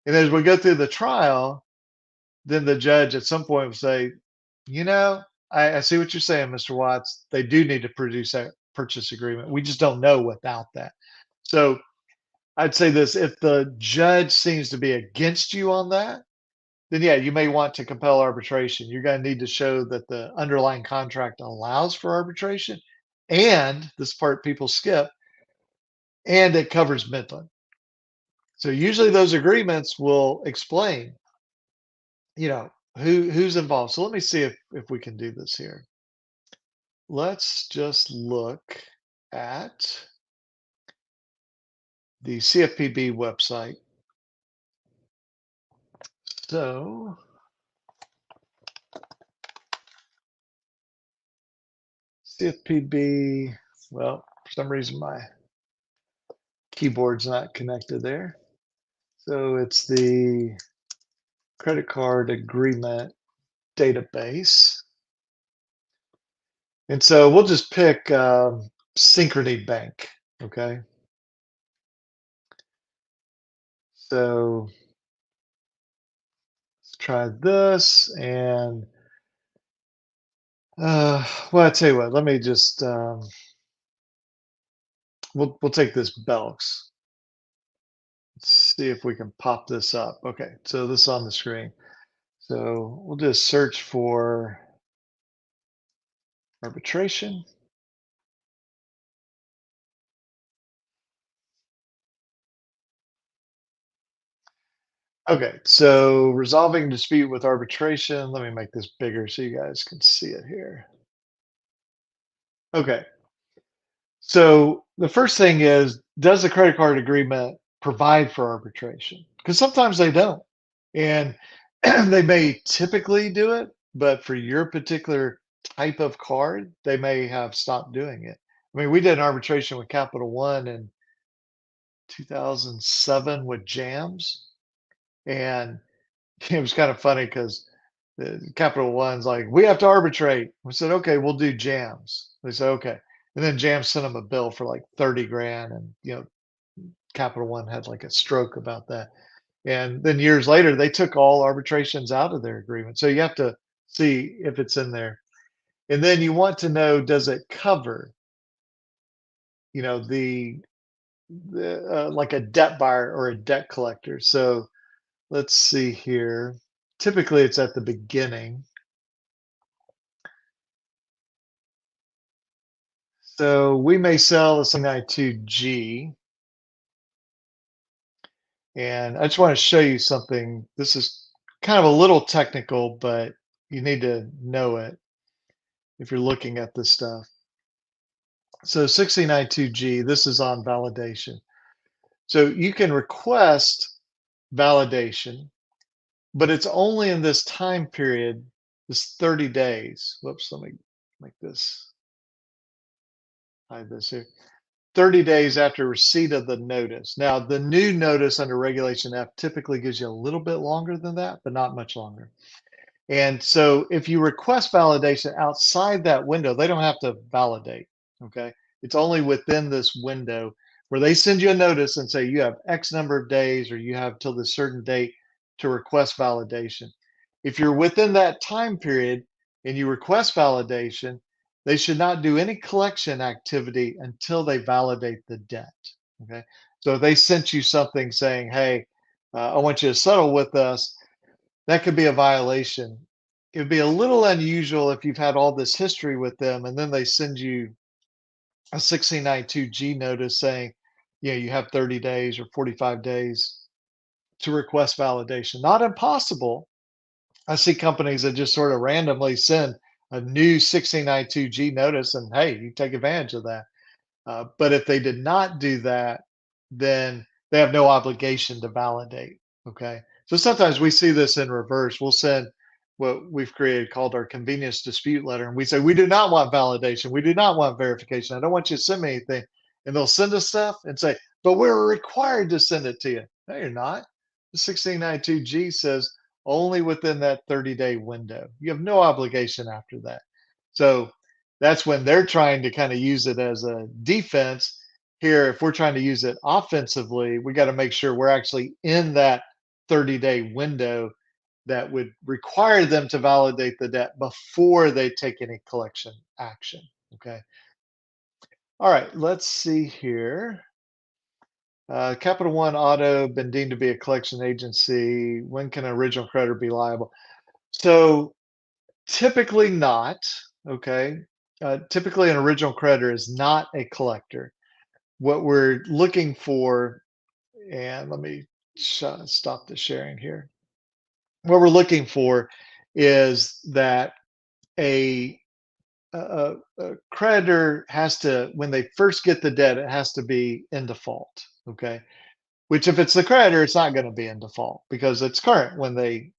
And as we go through the trial, then the judge at some point will say, you know, I see what you're saying, Mr. Watts. They do need to produce that purchase agreement. We just don't know without that. So I'd say this: if the judge seems to be against you on that, then yeah, you may want to compel arbitration. You're going to need to show that the underlying contract allows for arbitration, and this part people skip, and it covers Midland. So usually those agreements will explain, who's involved. So let me see if we can do this here. Let's just look at the CFPB website. So CFPB, well, for some reason my keyboard's not connected there. So it's the credit card agreement database. And so we'll just pick Synchrony Bank. Okay. So let's try this. And well, I tell you what, let me just we'll take this Belks. Let's see if we can pop this up. Okay, so this is on the screen. So we'll just search for arbitration. Okay, so resolving dispute with arbitration. Let me make this bigger so you guys can see it here. Okay, so the first thing is, does the credit card agreement provide for arbitration? Because sometimes they don't. And they may typically do it, but for your particular type of card, they may have stopped doing it. I mean, we did an arbitration with Capital One in 2007 with Jams, and it was kind of funny because Capital One's like, we have to arbitrate. We said, okay, we'll do Jams. They said, okay. And then Jams sent them a bill for like 30 grand. And, Capital One had like a stroke about that. And then years later, they took all arbitrations out of their agreement. So you have to see if it's in there. And then you want to know, does it cover, the like a debt buyer or a debt collector? So let's see here. Typically, it's at the beginning. So we may sell the 792G, and I just want to show you something. This is kind of a little technical, but you need to know it if you're looking at this stuff. So 1692G, this is on validation. So you can request validation, but it's only in this time period, this 30 days. Whoops, let me make this, hide this here. 30 days after receipt of the notice. Now, the new notice under Regulation F typically gives you a little bit longer than that, but not much longer. And so if you request validation outside that window, they don't have to validate. Okay. It's only within this window where they send you a notice and say you have X number of days or you have till this certain date to request validation. If you're within that time period and you request validation, they should not do any collection activity until they validate the debt. Okay. So if they sent you something saying, hey, I want you to settle with us, that could be a violation. It would be a little unusual if you've had all this history with them and then they send you a 1692G notice saying, you have 30 days or 45 days to request validation. Not impossible. I see companies that just sort of randomly send a new 1692G notice and hey, you take advantage of that. But if they did not do that, then they have no obligation to validate. Okay. So sometimes we see this in reverse. We'll send what we've created called our convenience dispute letter. And we say, we do not want validation. We do not want verification. I don't want you to send me anything. And they'll send us stuff and say, but we're required to send it to you. No, you're not. The 1692G says only within that 30-day window. You have no obligation after that. So that's when they're trying to kind of use it as a defense. Here, if we're trying to use it offensively, we got to make sure we're actually in that 30-day window that would require them to validate the debt before they take any collection action. Okay. All right, let's see here. Capital One Auto been deemed to be a collection agency. When can an original creditor be liable? So typically not. Okay. Typically, an original creditor is not a collector. What we're looking for, and let me stop the sharing here. What we're looking for is that a, a creditor has to, when they first get the debt, it has to be in default. Okay. Which, if it's the creditor, it's not going to be in default because it's current when they,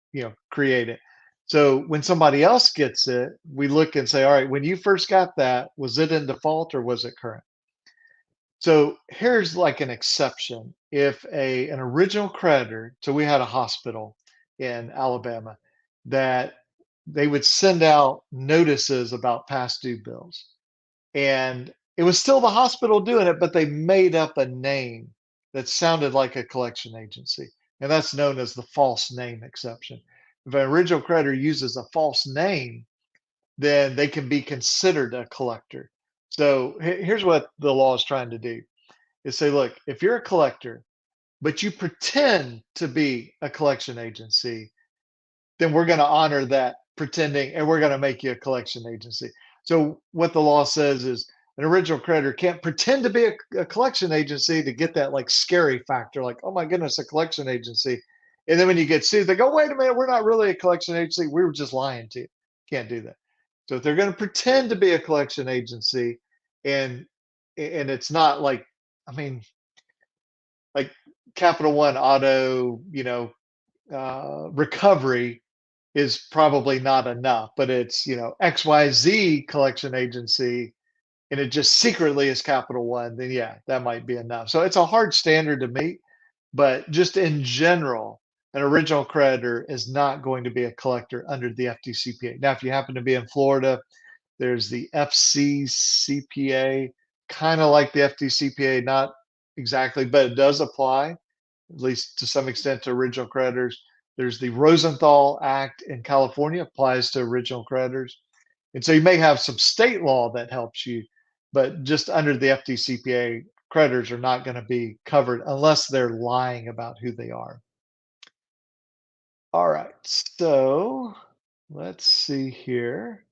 create it. So when somebody else gets it, we look and say, all right, when you first got that, was it in default or was it current? So here's like an exception. If an original creditor, so we had a hospital in Alabama that they would send out notices about past due bills. And it was still the hospital doing it, but they made up a name that sounded like a collection agency. And that's known as the false name exception. If an original creditor uses a false name, then they can be considered a collector. So here's what the law is trying to do is say, look, if you're a collector, but you pretend to be a collection agency, then we're going to honor that pretending and we're going to make you a collection agency. So what the law says is an original creditor can't pretend to be a collection agency to get that like scary factor, like, oh my goodness, a collection agency. And then when you get sued, they go, wait a minute, we're not really a collection agency. We were just lying to you. Can't do that. So if they're going to pretend to be a collection agency and it's not like, I mean, like Capital One Auto, recovery is probably not enough, but it's, XYZ collection agency and it just secretly is Capital One, then yeah, that might be enough. So it's a hard standard to meet, but just in general, an original creditor is not going to be a collector under the FDCPA. Now, if you happen to be in Florida, there's the FCCPA, kind of like the FDCPA, not exactly, but it does apply, at least to some extent, to original creditors. There's the Rosenthal Act in California, applies to original creditors. And so you may have some state law that helps you, but just under the FDCPA, creditors are not going to be covered unless they're lying about who they are. All right, so let's see here.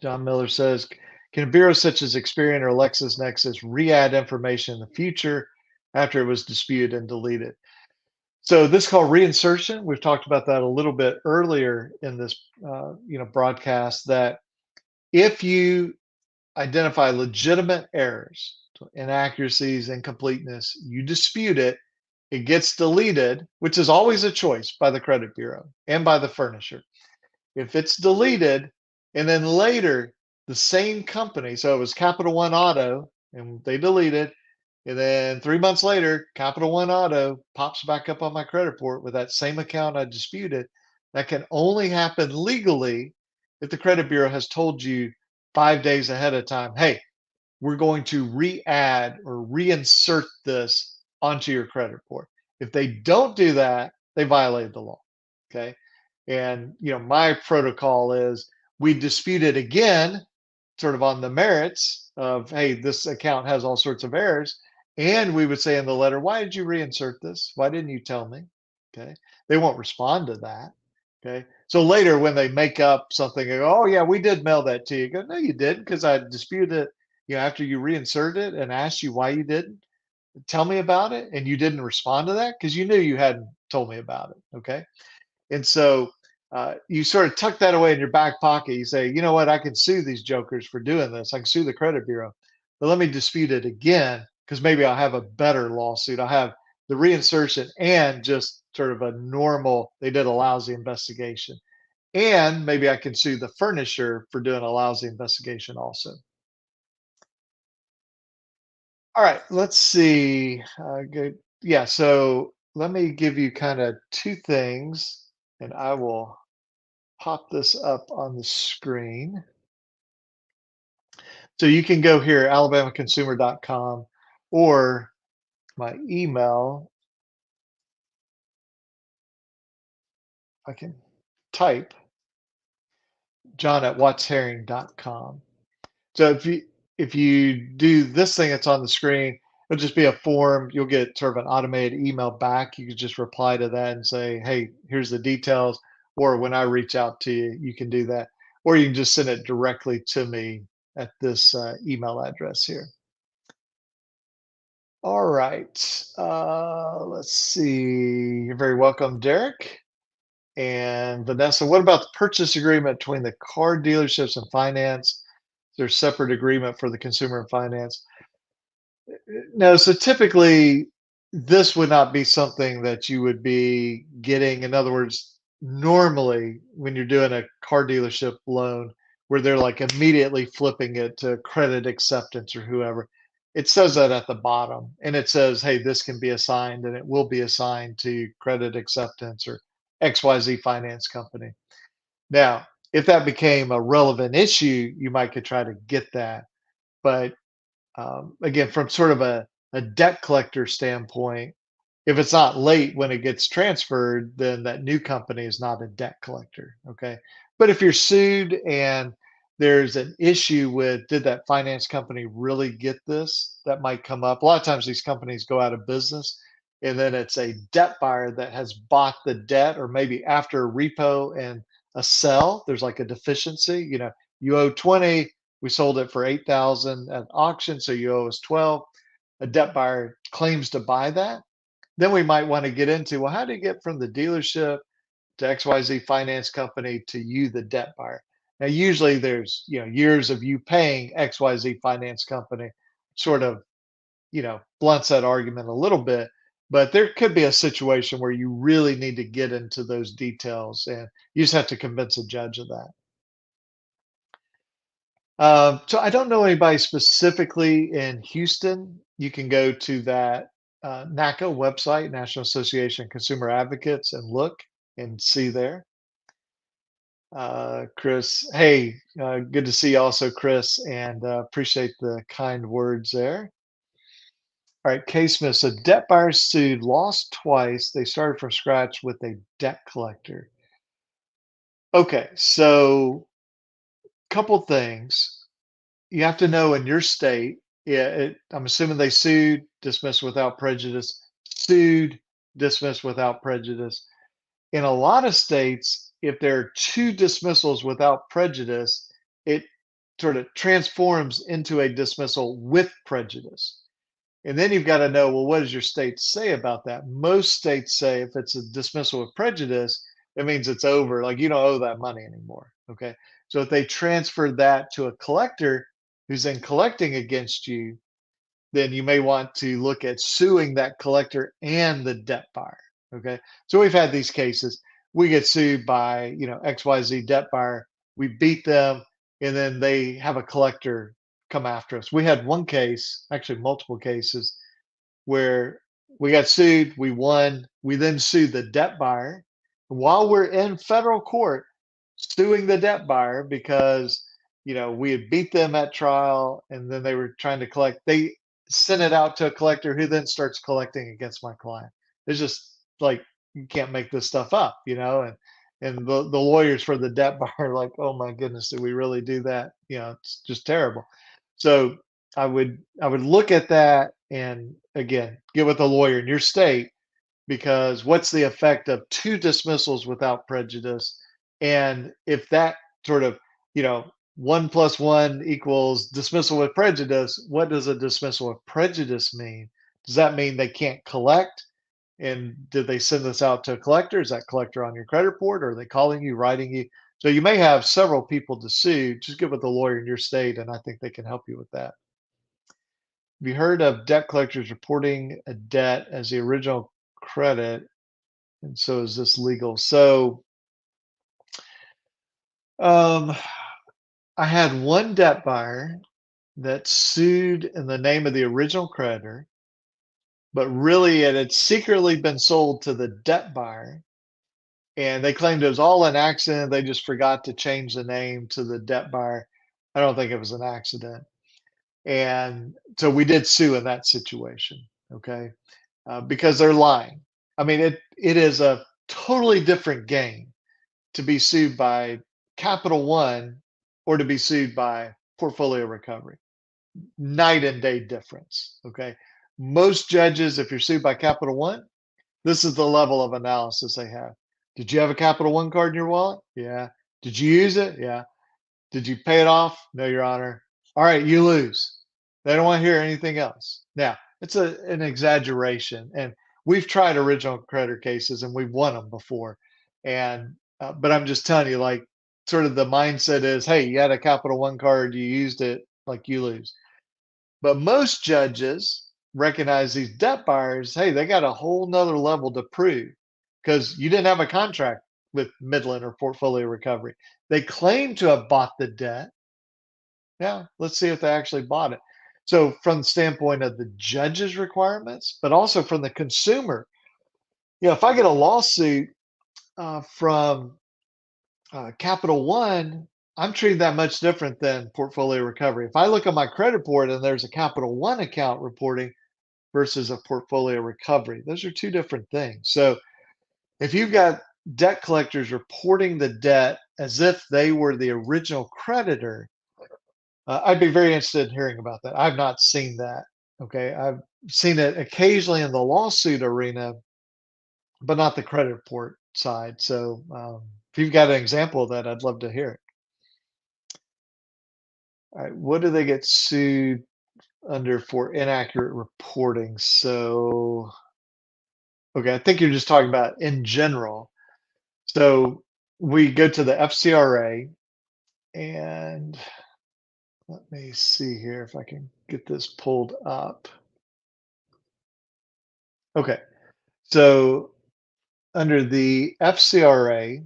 John Miller says, Can bureaus such as Experian or LexisNexis re-add information in the future after it was disputed and deleted? So this is called reinsertion. We've talked about that a little bit earlier in this, broadcast. That if you identify legitimate errors, so inaccuracies, incompleteness, you dispute it, it gets deleted, which is always a choice by the credit bureau and by the furnisher. If it's deleted, and then later the same company, so it was Capital One Auto, and they deleted, and then 3 months later, Capital One Auto pops back up on my credit report with that same account I disputed. That can only happen legally if the credit bureau has told you 5 days ahead of time, hey, we're going to re-add or reinsert this onto your credit report. If they don't do that, they violate the law. Okay. And my protocol is we dispute it again, sort of on the merits of, hey, this account has all sorts of errors. And we would say in the letter, why did you reinsert this? Why didn't you tell me? Okay. They won't respond to that. Okay. So later when they make up something, they go, oh yeah, we did mail that to you. Go, no, you didn't, because I disputed it, after you reinserted it and asked you why you didn't tell me about it, and you didn't respond to that because you knew you hadn't told me about it. Okay. And so you sort of tuck that away in your back pocket. You say, you know what, I can sue these jokers for doing this. I can sue the credit bureau, but let me dispute it again, because maybe I'll have a better lawsuit. I'll have the reinsertion and just sort of a normal, they did a lousy investigation. And maybe I can sue the furnisher for doing a lousy investigation also. All right, let's see. Good. Yeah, so let me give you kind of two things, and I will pop this up on the screen. So you can go here, alabamaconsumer.com, or my email. I can type john@wattsherring.com. So if you do this thing that's on the screen, it'll just be a form. You'll get sort of an automated email back. You can just reply to that and say, hey, here's the details. Or when I reach out to you, you can do that. Or you can just send it directly to me at this email address here. All right. Let's see. You're very welcome, Derek. And Vanessa, what about the purchase agreement between the car dealerships and finance? There's separate agreement for the consumer and finance. No, so typically this would not be something that you would be getting. In other words, normally when you're doing a car dealership loan where they're like immediately flipping it to credit acceptance or whoever, it says that at the bottom, and it says, hey, this can be assigned and it will be assigned to credit acceptance or XYZ finance company. Now, if that became a relevant issue, you might could try to get that. But again, from sort of a debt collector standpoint, if it's not late when it gets transferred, then that new company is not a debt collector. Okay. But if you're sued and there's an issue with, did that finance company really get this? That might come up. A lot of times these companies go out of business, and then it's a debt buyer that has bought the debt, or maybe after a repo and a sell, there's like a deficiency. You owe 20, we sold it for 8,000 at auction, so you owe us 12. A debt buyer claims to buy that. Then we might want to get into, well, how do you get from the dealership to XYZ finance company to you, the debt buyer? Now, usually there's, years of you paying XYZ finance company, sort of, blunts that argument a little bit. But there could be a situation where you really need to get into those details, and you just have to convince a judge of that. So I don't know anybody specifically in Houston. You can go to that NACA website, National Association of Consumer Advocates, and look and see there. Chris, hey, good to see you also, Chris, and appreciate the kind words there. All right, Case Smith. So debt buyers sued, lost twice. They started from scratch with a debt collector. Okay, so couple things. You have to know in your state, yeah, I'm assuming they sued, dismissed without prejudice, sued, dismissed without prejudice. In a lot of states, if there are two dismissals without prejudice, it sort of transforms into a dismissal with prejudice. And then you've got to know, well, what does your state say about that? Most states say if it's a dismissal with prejudice, it means it's over. Like you don't owe that money anymore. Okay. So if they transfer that to a collector who's then collecting against you, then you may want to look at suing that collector and the debt buyer. Okay. So we've had these cases. We get sued by, XYZ debt buyer. We beat them, and then they have a collector come after us. We had one case, actually multiple cases, where we got sued, we won, we then sued the debt buyer. While we're in federal court suing the debt buyer because we had beat them at trial and then they were trying to collect, they sent it out to a collector who then starts collecting against my client. It's just like you can't make this stuff up, and the lawyers for the debt buyer are like, oh my goodness, did we really do that? It's just terrible. So I would look at that and again get with a lawyer in your state, because what's the effect of two dismissals without prejudice? And if that sort of, 1 + 1 = dismissal with prejudice, what does a dismissal with prejudice mean? Does that mean they can't collect? And did they send this out to a collector? Is that collector on your credit report? Or are they calling you, writing you? So you may have several people to sue. Just get with a lawyer in your state, and I think they can help you with that. Have you heard of debt collectors reporting a debt as the original credit? And so is this legal? So um, I had one debt buyer that sued in the name of the original creditor, but really it had secretly been sold to the debt buyer. And they claimed it was all an accident. They just forgot to change the name to the debt buyer. I don't think it was an accident. And so we did sue in that situation. Okay. Because they're lying. I mean, it is a totally different game to be sued by Capital One or to be sued by Portfolio Recovery. Night and day difference. Okay. Most judges, if you're sued by Capital One, this is the level of analysis they have. Did you have a Capital One card in your wallet? Yeah. Did you use it? Yeah. Did you pay it off? No, Your Honor. All right, you lose. They don't want to hear anything else. Now, it's an exaggeration, and we've tried original creditor cases and we've won them before. And but I'm just telling you, like, sort of the mindset is, hey, you had a Capital One card, you used it, like you lose. But most judges recognize these debt buyers, hey, they got a whole nother level to prove because you didn't have a contract with Midland or Portfolio Recovery. They claim to have bought the debt. Yeah, let's see if they actually bought it. So, from the standpoint of the judge's requirements, but also from the consumer, if I get a lawsuit from Capital One, I'm treated that much different than Portfolio Recovery. If I look at my credit report and there's a Capital One account reporting versus a Portfolio Recovery, those are two different things. So, if you've got debt collectors reporting the debt as if they were the original creditor, I'd be very interested in hearing about that. I've not seen that. Okay. I've seen it occasionally in the lawsuit arena, but not the credit report side. So if you've got an example of that, I'd love to hear it. All right. What do they get sued under for inaccurate reporting? So, okay. I think you're just talking about in general. So we go to the FCRA, and let me see here if I can get this pulled up. Okay. So under the FCRA,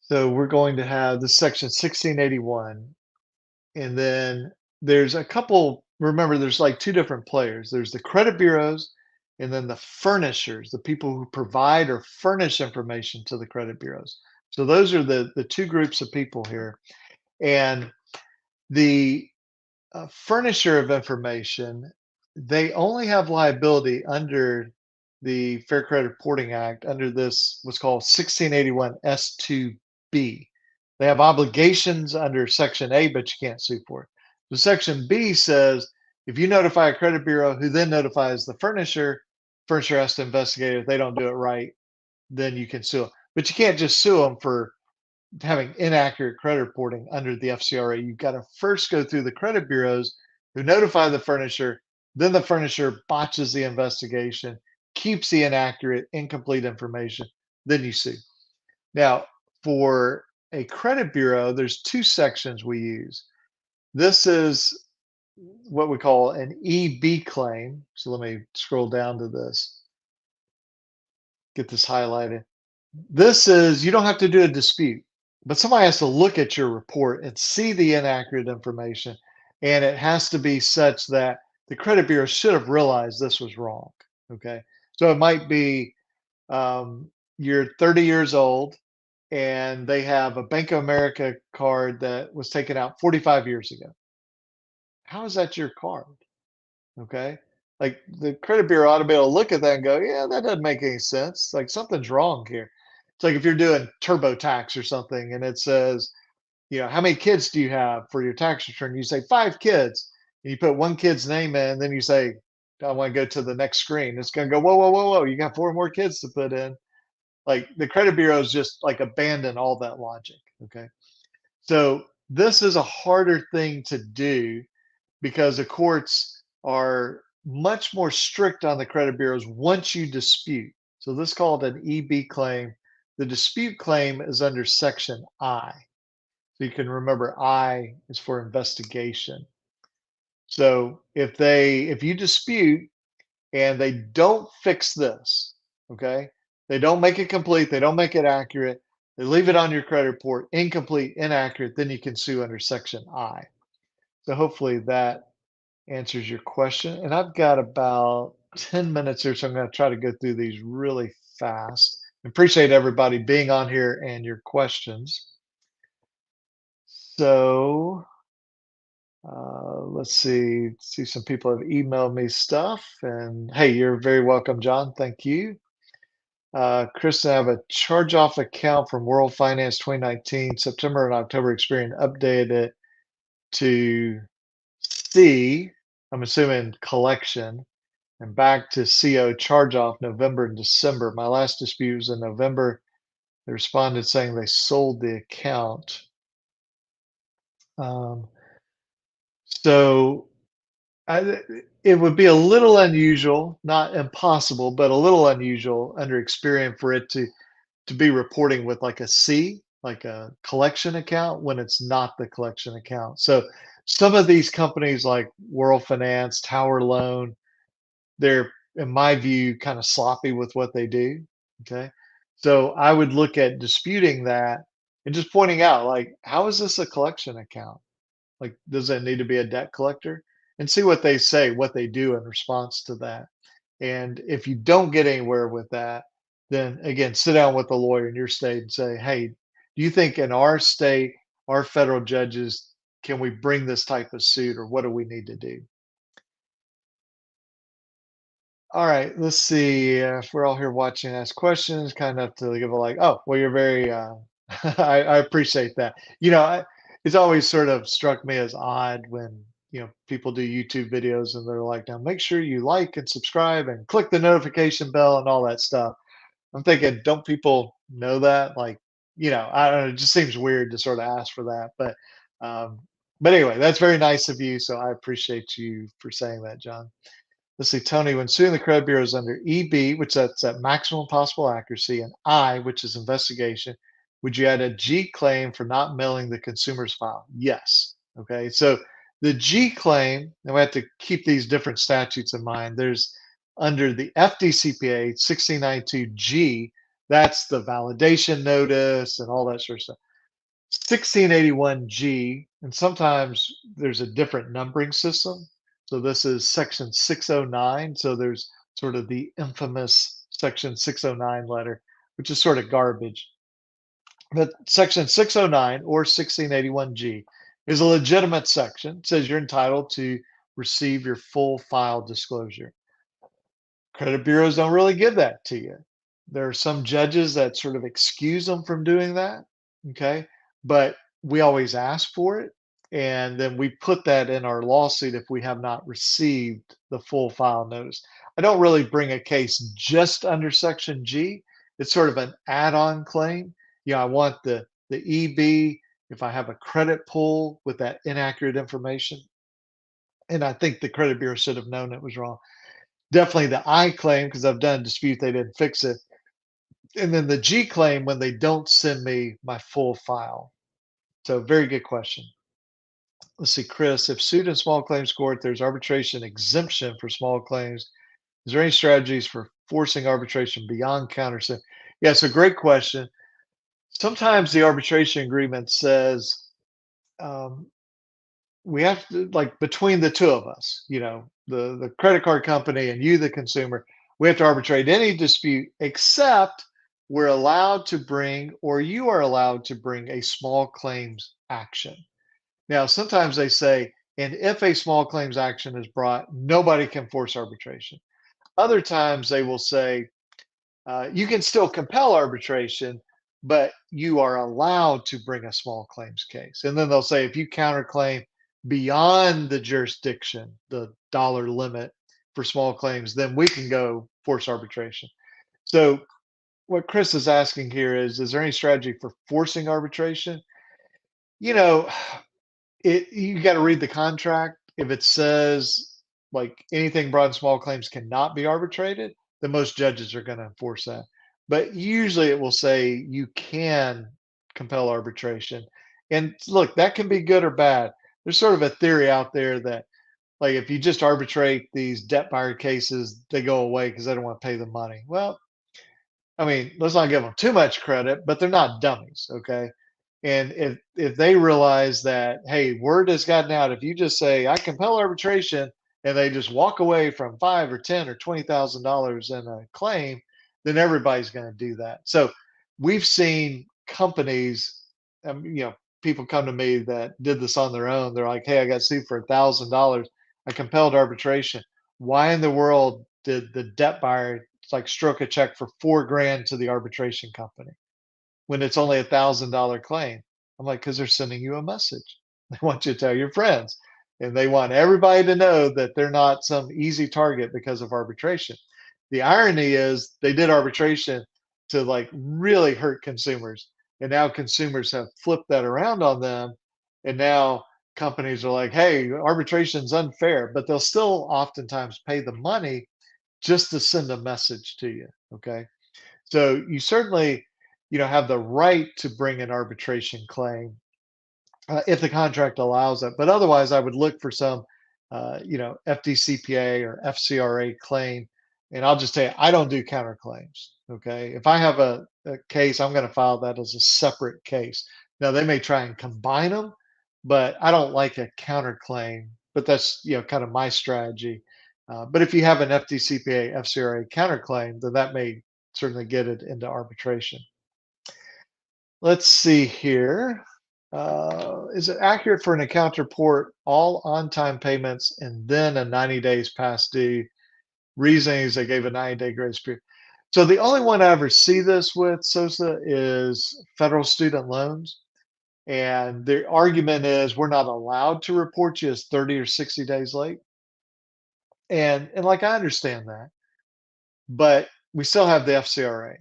so we're going to have the section 1681, and then there's a couple. Remember, there's like two different players. There's the credit bureaus, and then the furnishers, the people who provide or furnish information to the credit bureaus. So those are the two groups of people here. And the furnisher of information, they only have liability under the Fair Credit Reporting Act under this what's called 1681 S2B. They have obligations under Section A, but you can't sue for it. So Section B says if you notify a credit bureau who then notifies the furnisher has to investigate. If they don't do it right, then you can sue them. But you can't just sue them for having inaccurate credit reporting under the FCRA, you've got to first go through the credit bureaus who notify the furnisher, then the furnisher botches the investigation, keeps the inaccurate, incomplete information, then you sue. Now, for a credit bureau, there's two sections we use. This is what we call an EB claim. So let me scroll down to this, get this highlighted. This is, you don't have to do a dispute, but somebody has to look at your report and see the inaccurate information. And it has to be such that the credit bureau should have realized this was wrong. Okay. So it might be you're 30 years old and they have a Bank of America card that was taken out 45 years ago. How is that your card? Okay. Like the credit bureau ought to be able to look at that and go, yeah, that doesn't make any sense. Like something's wrong here. It's like if you're doing TurboTax or something and it says, how many kids do you have for your tax return? You say 5 kids, and you put one kid's name in, then you say, I want to go to the next screen. It's going to go, whoa, whoa, whoa, whoa. You got 4 more kids to put in. Like the credit bureaus just like abandon all that logic. Okay. So this is a harder thing to do because the courts are much more strict on the credit bureaus once you dispute. So this is called an EB claim. The dispute claim is under section I. So you can remember I is for investigation. So if you dispute and they don't fix this, okay, they don't make it complete, they don't make it accurate, they leave it on your credit report, incomplete, inaccurate, then you can sue under section I. So hopefully that answers your question. And I've got about 10 minutes here, so I'm going to try to go through these really fast. Appreciate everybody being on here and your questions. So let's see. See, some people have emailed me stuff, and hey, you're very welcome, John. Thank you. Kristen, I have a charge-off account from World Finance 2019, September and October Experian updated it to C, I'm assuming collection, and back to CO charge-off November and December. My last dispute was in November. They responded saying they sold the account. Um, so it would be a little unusual, not impossible, but a little unusual under Experian for it to be reporting with like a C, like a collection account, when it's not the collection account. So some of these companies like World Finance, Tower Loan, they're, in my view, kind of sloppy with what they do. Okay. So I would look at disputing that and just pointing out, like, how is this a collection account? Like, does it need to be a debt collector? And see what they say, what they do in response to that. And if you don't get anywhere with that, then again, sit down with the lawyer in your state and say, hey, do you think in our state, our federal judges, can we bring this type of suit, or what do we need to do? All right, let's see. If we're all here watching, ask questions, kind of to give a like, oh, well, you're very, I appreciate that. It's always sort of struck me as odd when, people do YouTube videos and they're like, now make sure you like and subscribe and click the notification bell and all that stuff. I'm thinking, don't people know that? Like, I don't know, it just seems weird to sort of ask for that. Um, but anyway, that's very nice of you. So I appreciate you for saying that, John. Let's see, Tony, when suing the credit bureau is under EB, which that's at maximum possible accuracy, and I, which is investigation, would you add a G claim for not mailing the consumer's file? Yes. Okay. So the G claim, and we have to keep these different statutes in mind. There's under the FDCPA 1692G, that's the validation notice and all that sort of stuff. 1681G, and sometimes there's a different numbering system. So this is section 609. So there's sort of the infamous section 609 letter, which is sort of garbage. But section 609 or 1681G is a legitimate section. It says you're entitled to receive your full file disclosure. Credit bureaus don't really give that to you. There are some judges that sort of excuse them from doing that. Okay. But we always ask for it. And then we put that in our lawsuit if we have not received the full file notice. I don't really bring a case just under Section G. It's sort of an add on claim. I want the the EB, if I have a credit pull with that inaccurate information, and I think the credit bureau should have known it was wrong. Definitely the I claim because I've done a dispute, they didn't fix it. And then the G claim when they don't send me my full file. So very good question. Let's see, Chris, if sued in small claims court, there's arbitration exemption for small claims. Is there any strategies for forcing arbitration beyond countersuit? Yeah, it's a great question. Sometimes the arbitration agreement says um, we have to, like, between the two of us, the credit card company and you, the consumer, we have to arbitrate any dispute except we're allowed to bring, or you are allowed to bring, a small claims action. Now, sometimes they say, and if a small claims action is brought, nobody can force arbitration. Other times they will say, you can still compel arbitration, but you are allowed to bring a small claims case. And then they'll say, if you counterclaim beyond the jurisdiction, the dollar limit for small claims, then we can go force arbitration. So, what Chris is asking here is there any strategy for forcing arbitration? You know, you got to read the contract. If it says like anything brought in small claims cannot be arbitrated, then most judges are going to enforce that. But usually it will say you can compel arbitration. And look, that can be good or bad. There's sort of a theory out there that, like, if you just arbitrate these debt buyer cases, they go away because they don't want to pay the money. Well, I mean, let's not give them too much credit, but they're not dummies, okay? And if they realize that, hey, word has gotten out, if you just say I compel arbitration, and they just walk away from 5 or 10 or $20,000 in a claim, then everybody's going to do that. So we've seen companies, people come to me that did this on their own. They're like, hey, I got sued for $1,000. I compelled arbitration. Why in the world did the debt buyer like stroke a check for 4 grand to the arbitration company when it's only $1,000 claim? I'm like, because they're sending you a message. They want you to tell your friends, and they want everybody to know that they're not some easy target because of arbitration. The irony is they did arbitration to like really hurt consumers, and now consumers have flipped that around on them, and now companies are like, hey, arbitration's unfair, but they'll still oftentimes pay the money just to send a message to you. Okay. So you certainly, have the right to bring an arbitration claim if the contract allows it. But otherwise, I would look for some, FDCPA or FCRA claim. And I'll just tell you, I don't do counterclaims. Okay. If I have a case, I'm going to file that as a separate case. Now, they may try and combine them, but I don't like a counterclaim. But that's, kind of my strategy. But if you have an FDCPA, FCRA counterclaim, then that may certainly get it into arbitration. Let's see here. Is it accurate for an account to report all on-time payments and then a 90 days past due? Reasoning is they gave a 90-day grace period. So the only one I ever see this with, Sosa, is federal student loans. And the argument is we're not allowed to report you as 30 or 60 days late. And like I understand that, but we still have the FCRA,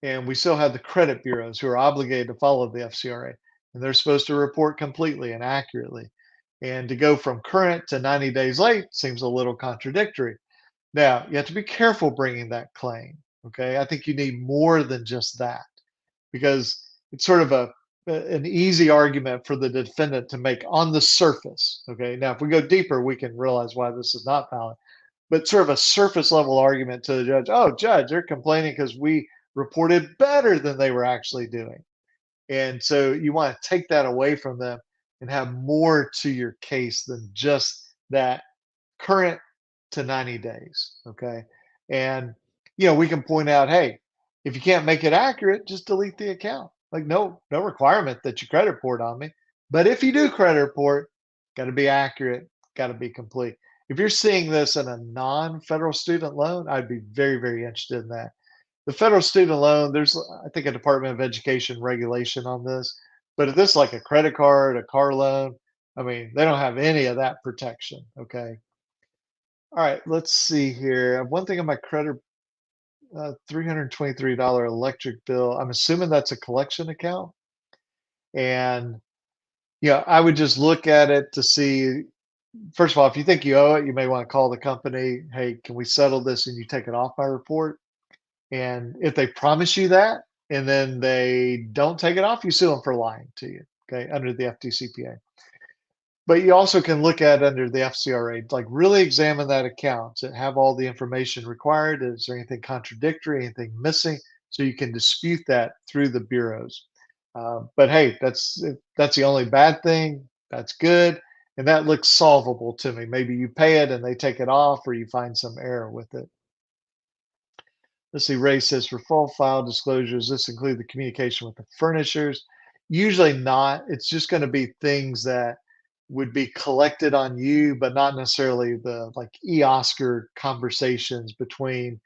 and we still have the credit bureaus who are obligated to follow the FCRA, and they're supposed to report completely and accurately. And to go from current to 90 days late seems a little contradictory. Now, you have to be careful bringing that claim. Okay. I think you need more than just that, because it's sort of an easy argument for the defendant to make on the surface. Okay. Now, if we go deeper, we can realize why this is not valid, but sort of a surface level argument to the judge. Oh, judge, they're complaining because we reported better than they were actually doing. And so you want to take that away from them and have more to your case than just that current to 90 days. Okay. And, we can point out, hey, if you can't make it accurate, just delete the account. Like, no requirement that you credit report on me. But if you do credit report, got to be accurate, got to be complete. If you're seeing this in a non-federal student loan, I'd be very, very interested in that. The federal student loan, there's, I think, a Department of Education regulation on this. But if this is like a credit card, a car loan, I mean, they don't have any of that protection. Okay. All right, let's see here. One thing on my credit, $323 electric bill. I'm assuming that's a collection account. And I would just look at it to see, first of all, if you think you owe it, you may want to call the company. Hey, can we settle this and you take it off my report? And if they promise you that and then they don't take it off, you sue them for lying to you, okay, under the FDCPA. But you also can look at under the FCRA, like really examine that account. Does it have all the information required? Is there anything contradictory, anything missing? So you can dispute that through the bureaus. But hey, if that's the only bad thing. That's good, and that looks solvable to me. Maybe you pay it and they take it off, or you find some error with it. Let's see, Ray says for full file disclosures, this include the communication with the furnishers? Usually not. It's just going to be things that would be collected on you, but not necessarily the like e-Oscar conversations between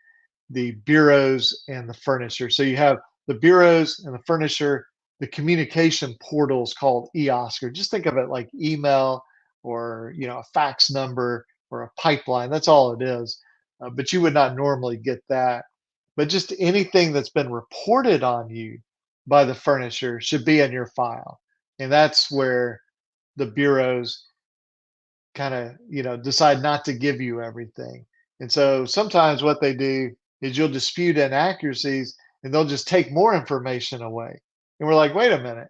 the bureaus and the furnisher. So you have the bureaus and the furnisher, the communication portals called e-Oscar. Just think of it like email or a fax number or a pipeline. That's all it is. But you would not normally get that. But just anything that's been reported on you by the furnisher should be in your file. And that's where the bureaus kind of, decide not to give you everything. And so sometimes what they do is you'll dispute inaccuracies and they'll just take more information away. And we're like, wait a minute,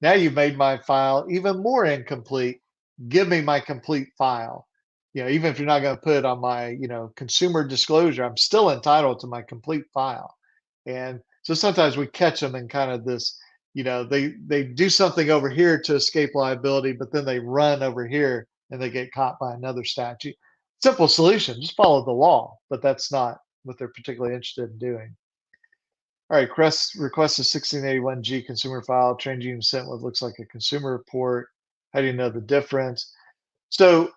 now you've made my file even more incomplete. Give me my complete file. Even if you're not going to put it on my, consumer disclosure, I'm still entitled to my complete file. And so sometimes we catch them in kind of this, they do something over here to escape liability, but then they run over here and they get caught by another statute. Simple solution, just follow the law, but that's not what they're particularly interested in doing. All right, request a 1681G consumer file. TransUnion sent what looks like a consumer report. How do you know the difference? So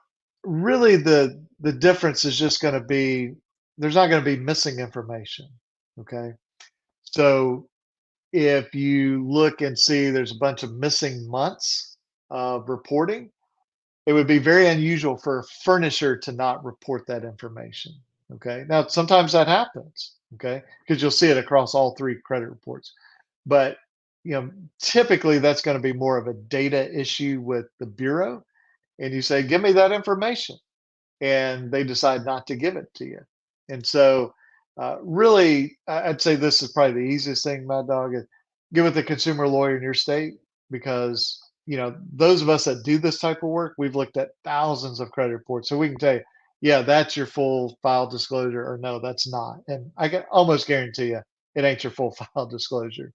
really the difference is just going to be there's not going to be missing information. Okay. So if you look and see there's a bunch of missing months of reporting, it would be very unusual for a furnisher to not report that information. Okay. Now, sometimes that happens. Okay. Because you'll see it across all three credit reports. But, typically that's going to be more of a data issue with the bureau. And you say, give me that information. And they decide not to give it to you. And so, really, I'd say this is probably the easiest thing, Mad Dog, is get with a consumer lawyer in your state because those of us that do this type of work, we've looked at thousands of credit reports, so we can tell you, yeah, that's your full file disclosure, or no, that's not. And I can almost guarantee you, it ain't your full file disclosure.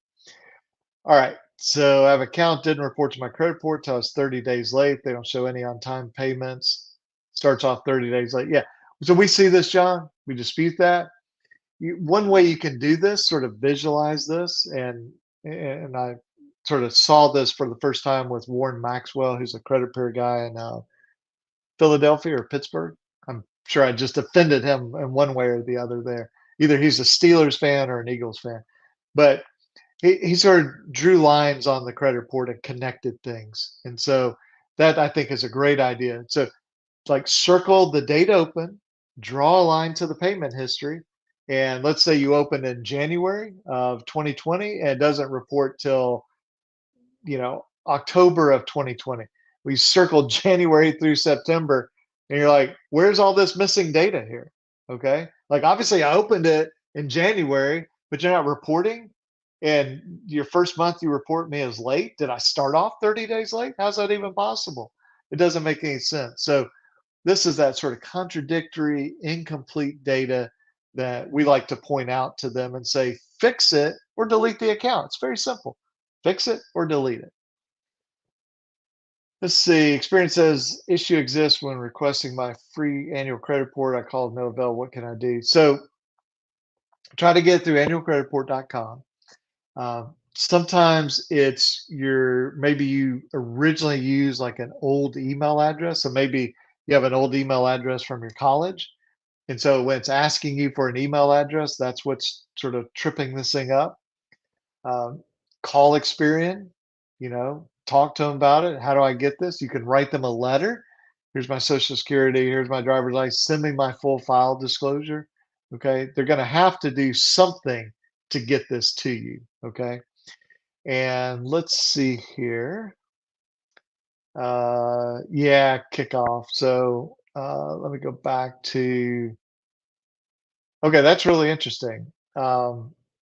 All right. So I have account didn't report to my credit report till I was 30 days late. They don't show any on-time payments. Starts off 30 days late. Yeah. So we see this, John. We dispute that. One way you can do this, sort of visualize this, and I sort of saw this for the first time with Warren Maxwell, who's a credit bureau guy in Philadelphia or Pittsburgh. I'm sure I just offended him in one way or the other there. Either he's a Steelers fan or an Eagles fan. But he sort of drew lines on the credit report and connected things. And so that I think is a great idea. So like circle the date open, draw a line to the payment history. And let's say you open in January of 2020 and it doesn't report till, October of 2020. We circled January through September and you're like, where's all this missing data here? Okay. Like obviously I opened it in January, but you're not reporting. And your first month you report me as late. Did I start off 30 days late? How's that even possible? It doesn't make any sense. So this is that sort of contradictory, incomplete data that we like to point out to them and say, fix it or delete the account. It's very simple. Fix it or delete it. Let's see. Experian says issue exists when requesting my free annual credit report. I called no avail. What can I do? So try to get it through annualcreditreport.com. Sometimes it's maybe you originally use like an old email address. So maybe you have an old email address from your college. And so when it's asking you for an email address, that's what's sort of tripping this thing up. Call Experian, talk to them about it. How do I get this? You can write them a letter. Here's my social security. Here's my driver's license. Send me my full file disclosure. Okay. They're going to have to do something to get this to you. Okay. And let's see here. Yeah, kickoff. So let me go back to, okay, that's really interesting.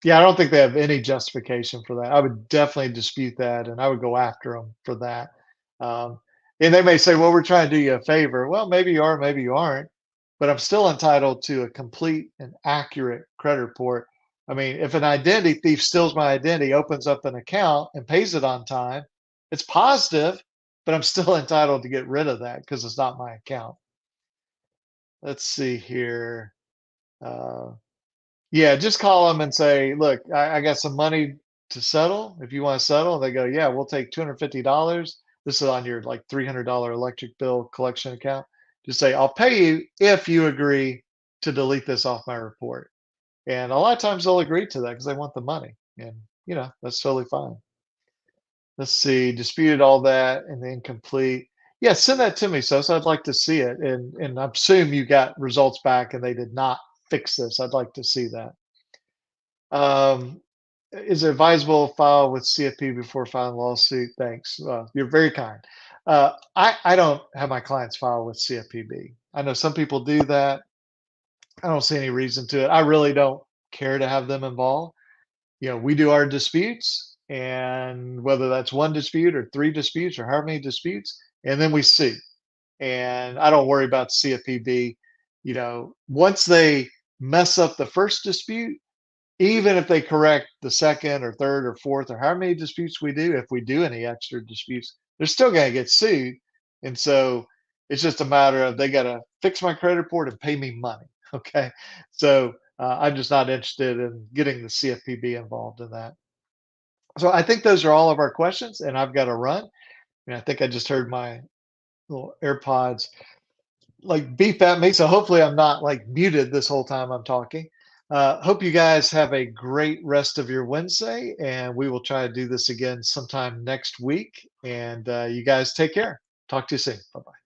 Yeah, I don't think they have any justification for that. I would definitely dispute that, and I would go after them for that. Um, and they may say, "Well, we're trying to do you a favor." Well, maybe you are, maybe you aren't, but I'm still entitled to a complete and accurate credit report. I mean, if an identity thief steals my identity, opens up an account, and pays it on time, it's positive, but I'm still entitled to get rid of that because it's not my account. Let's see here. Uh, Yeah, just call them and say, "Look, I got some money to settle. If you want to settle," they go, "Yeah, we'll take $250. This is on your like $300 electric bill collection account." Just say, "I'll pay you if you agree to delete this off my report." And a lot of times they'll agree to that because they want the money, and that's totally fine. Let's see, disputed all that and then complete. Yeah, send that to me, so I'd like to see it, and I assume you got results back and they did not fix this. I'd like to see that. Um, is it advisable to file with CFP before filing lawsuit? Thanks. You're very kind. I don't have my clients file with CFPB. I know some people do that. I don't see any reason to it. I really don't care to have them involved. We do our disputes, and whether that's one dispute or three disputes or however many disputes, and then we sue. And I don't worry about CFPB. Once they mess up the first dispute, even if they correct the second or third or fourth or how many disputes we do, if we do any extra disputes, they're still going to get sued. And so it's just a matter of they got to fix my credit report and pay me money. Okay. So I'm just not interested in getting the CFPB involved in that. So I think those are all of our questions, and I've got to run. And I think I just heard my little AirPods like beep at me. So hopefully I'm not like muted this whole time I'm talking. Hope you guys have a great rest of your Wednesday, and we will try to do this again sometime next week. And you guys take care. Talk to you soon. Bye bye.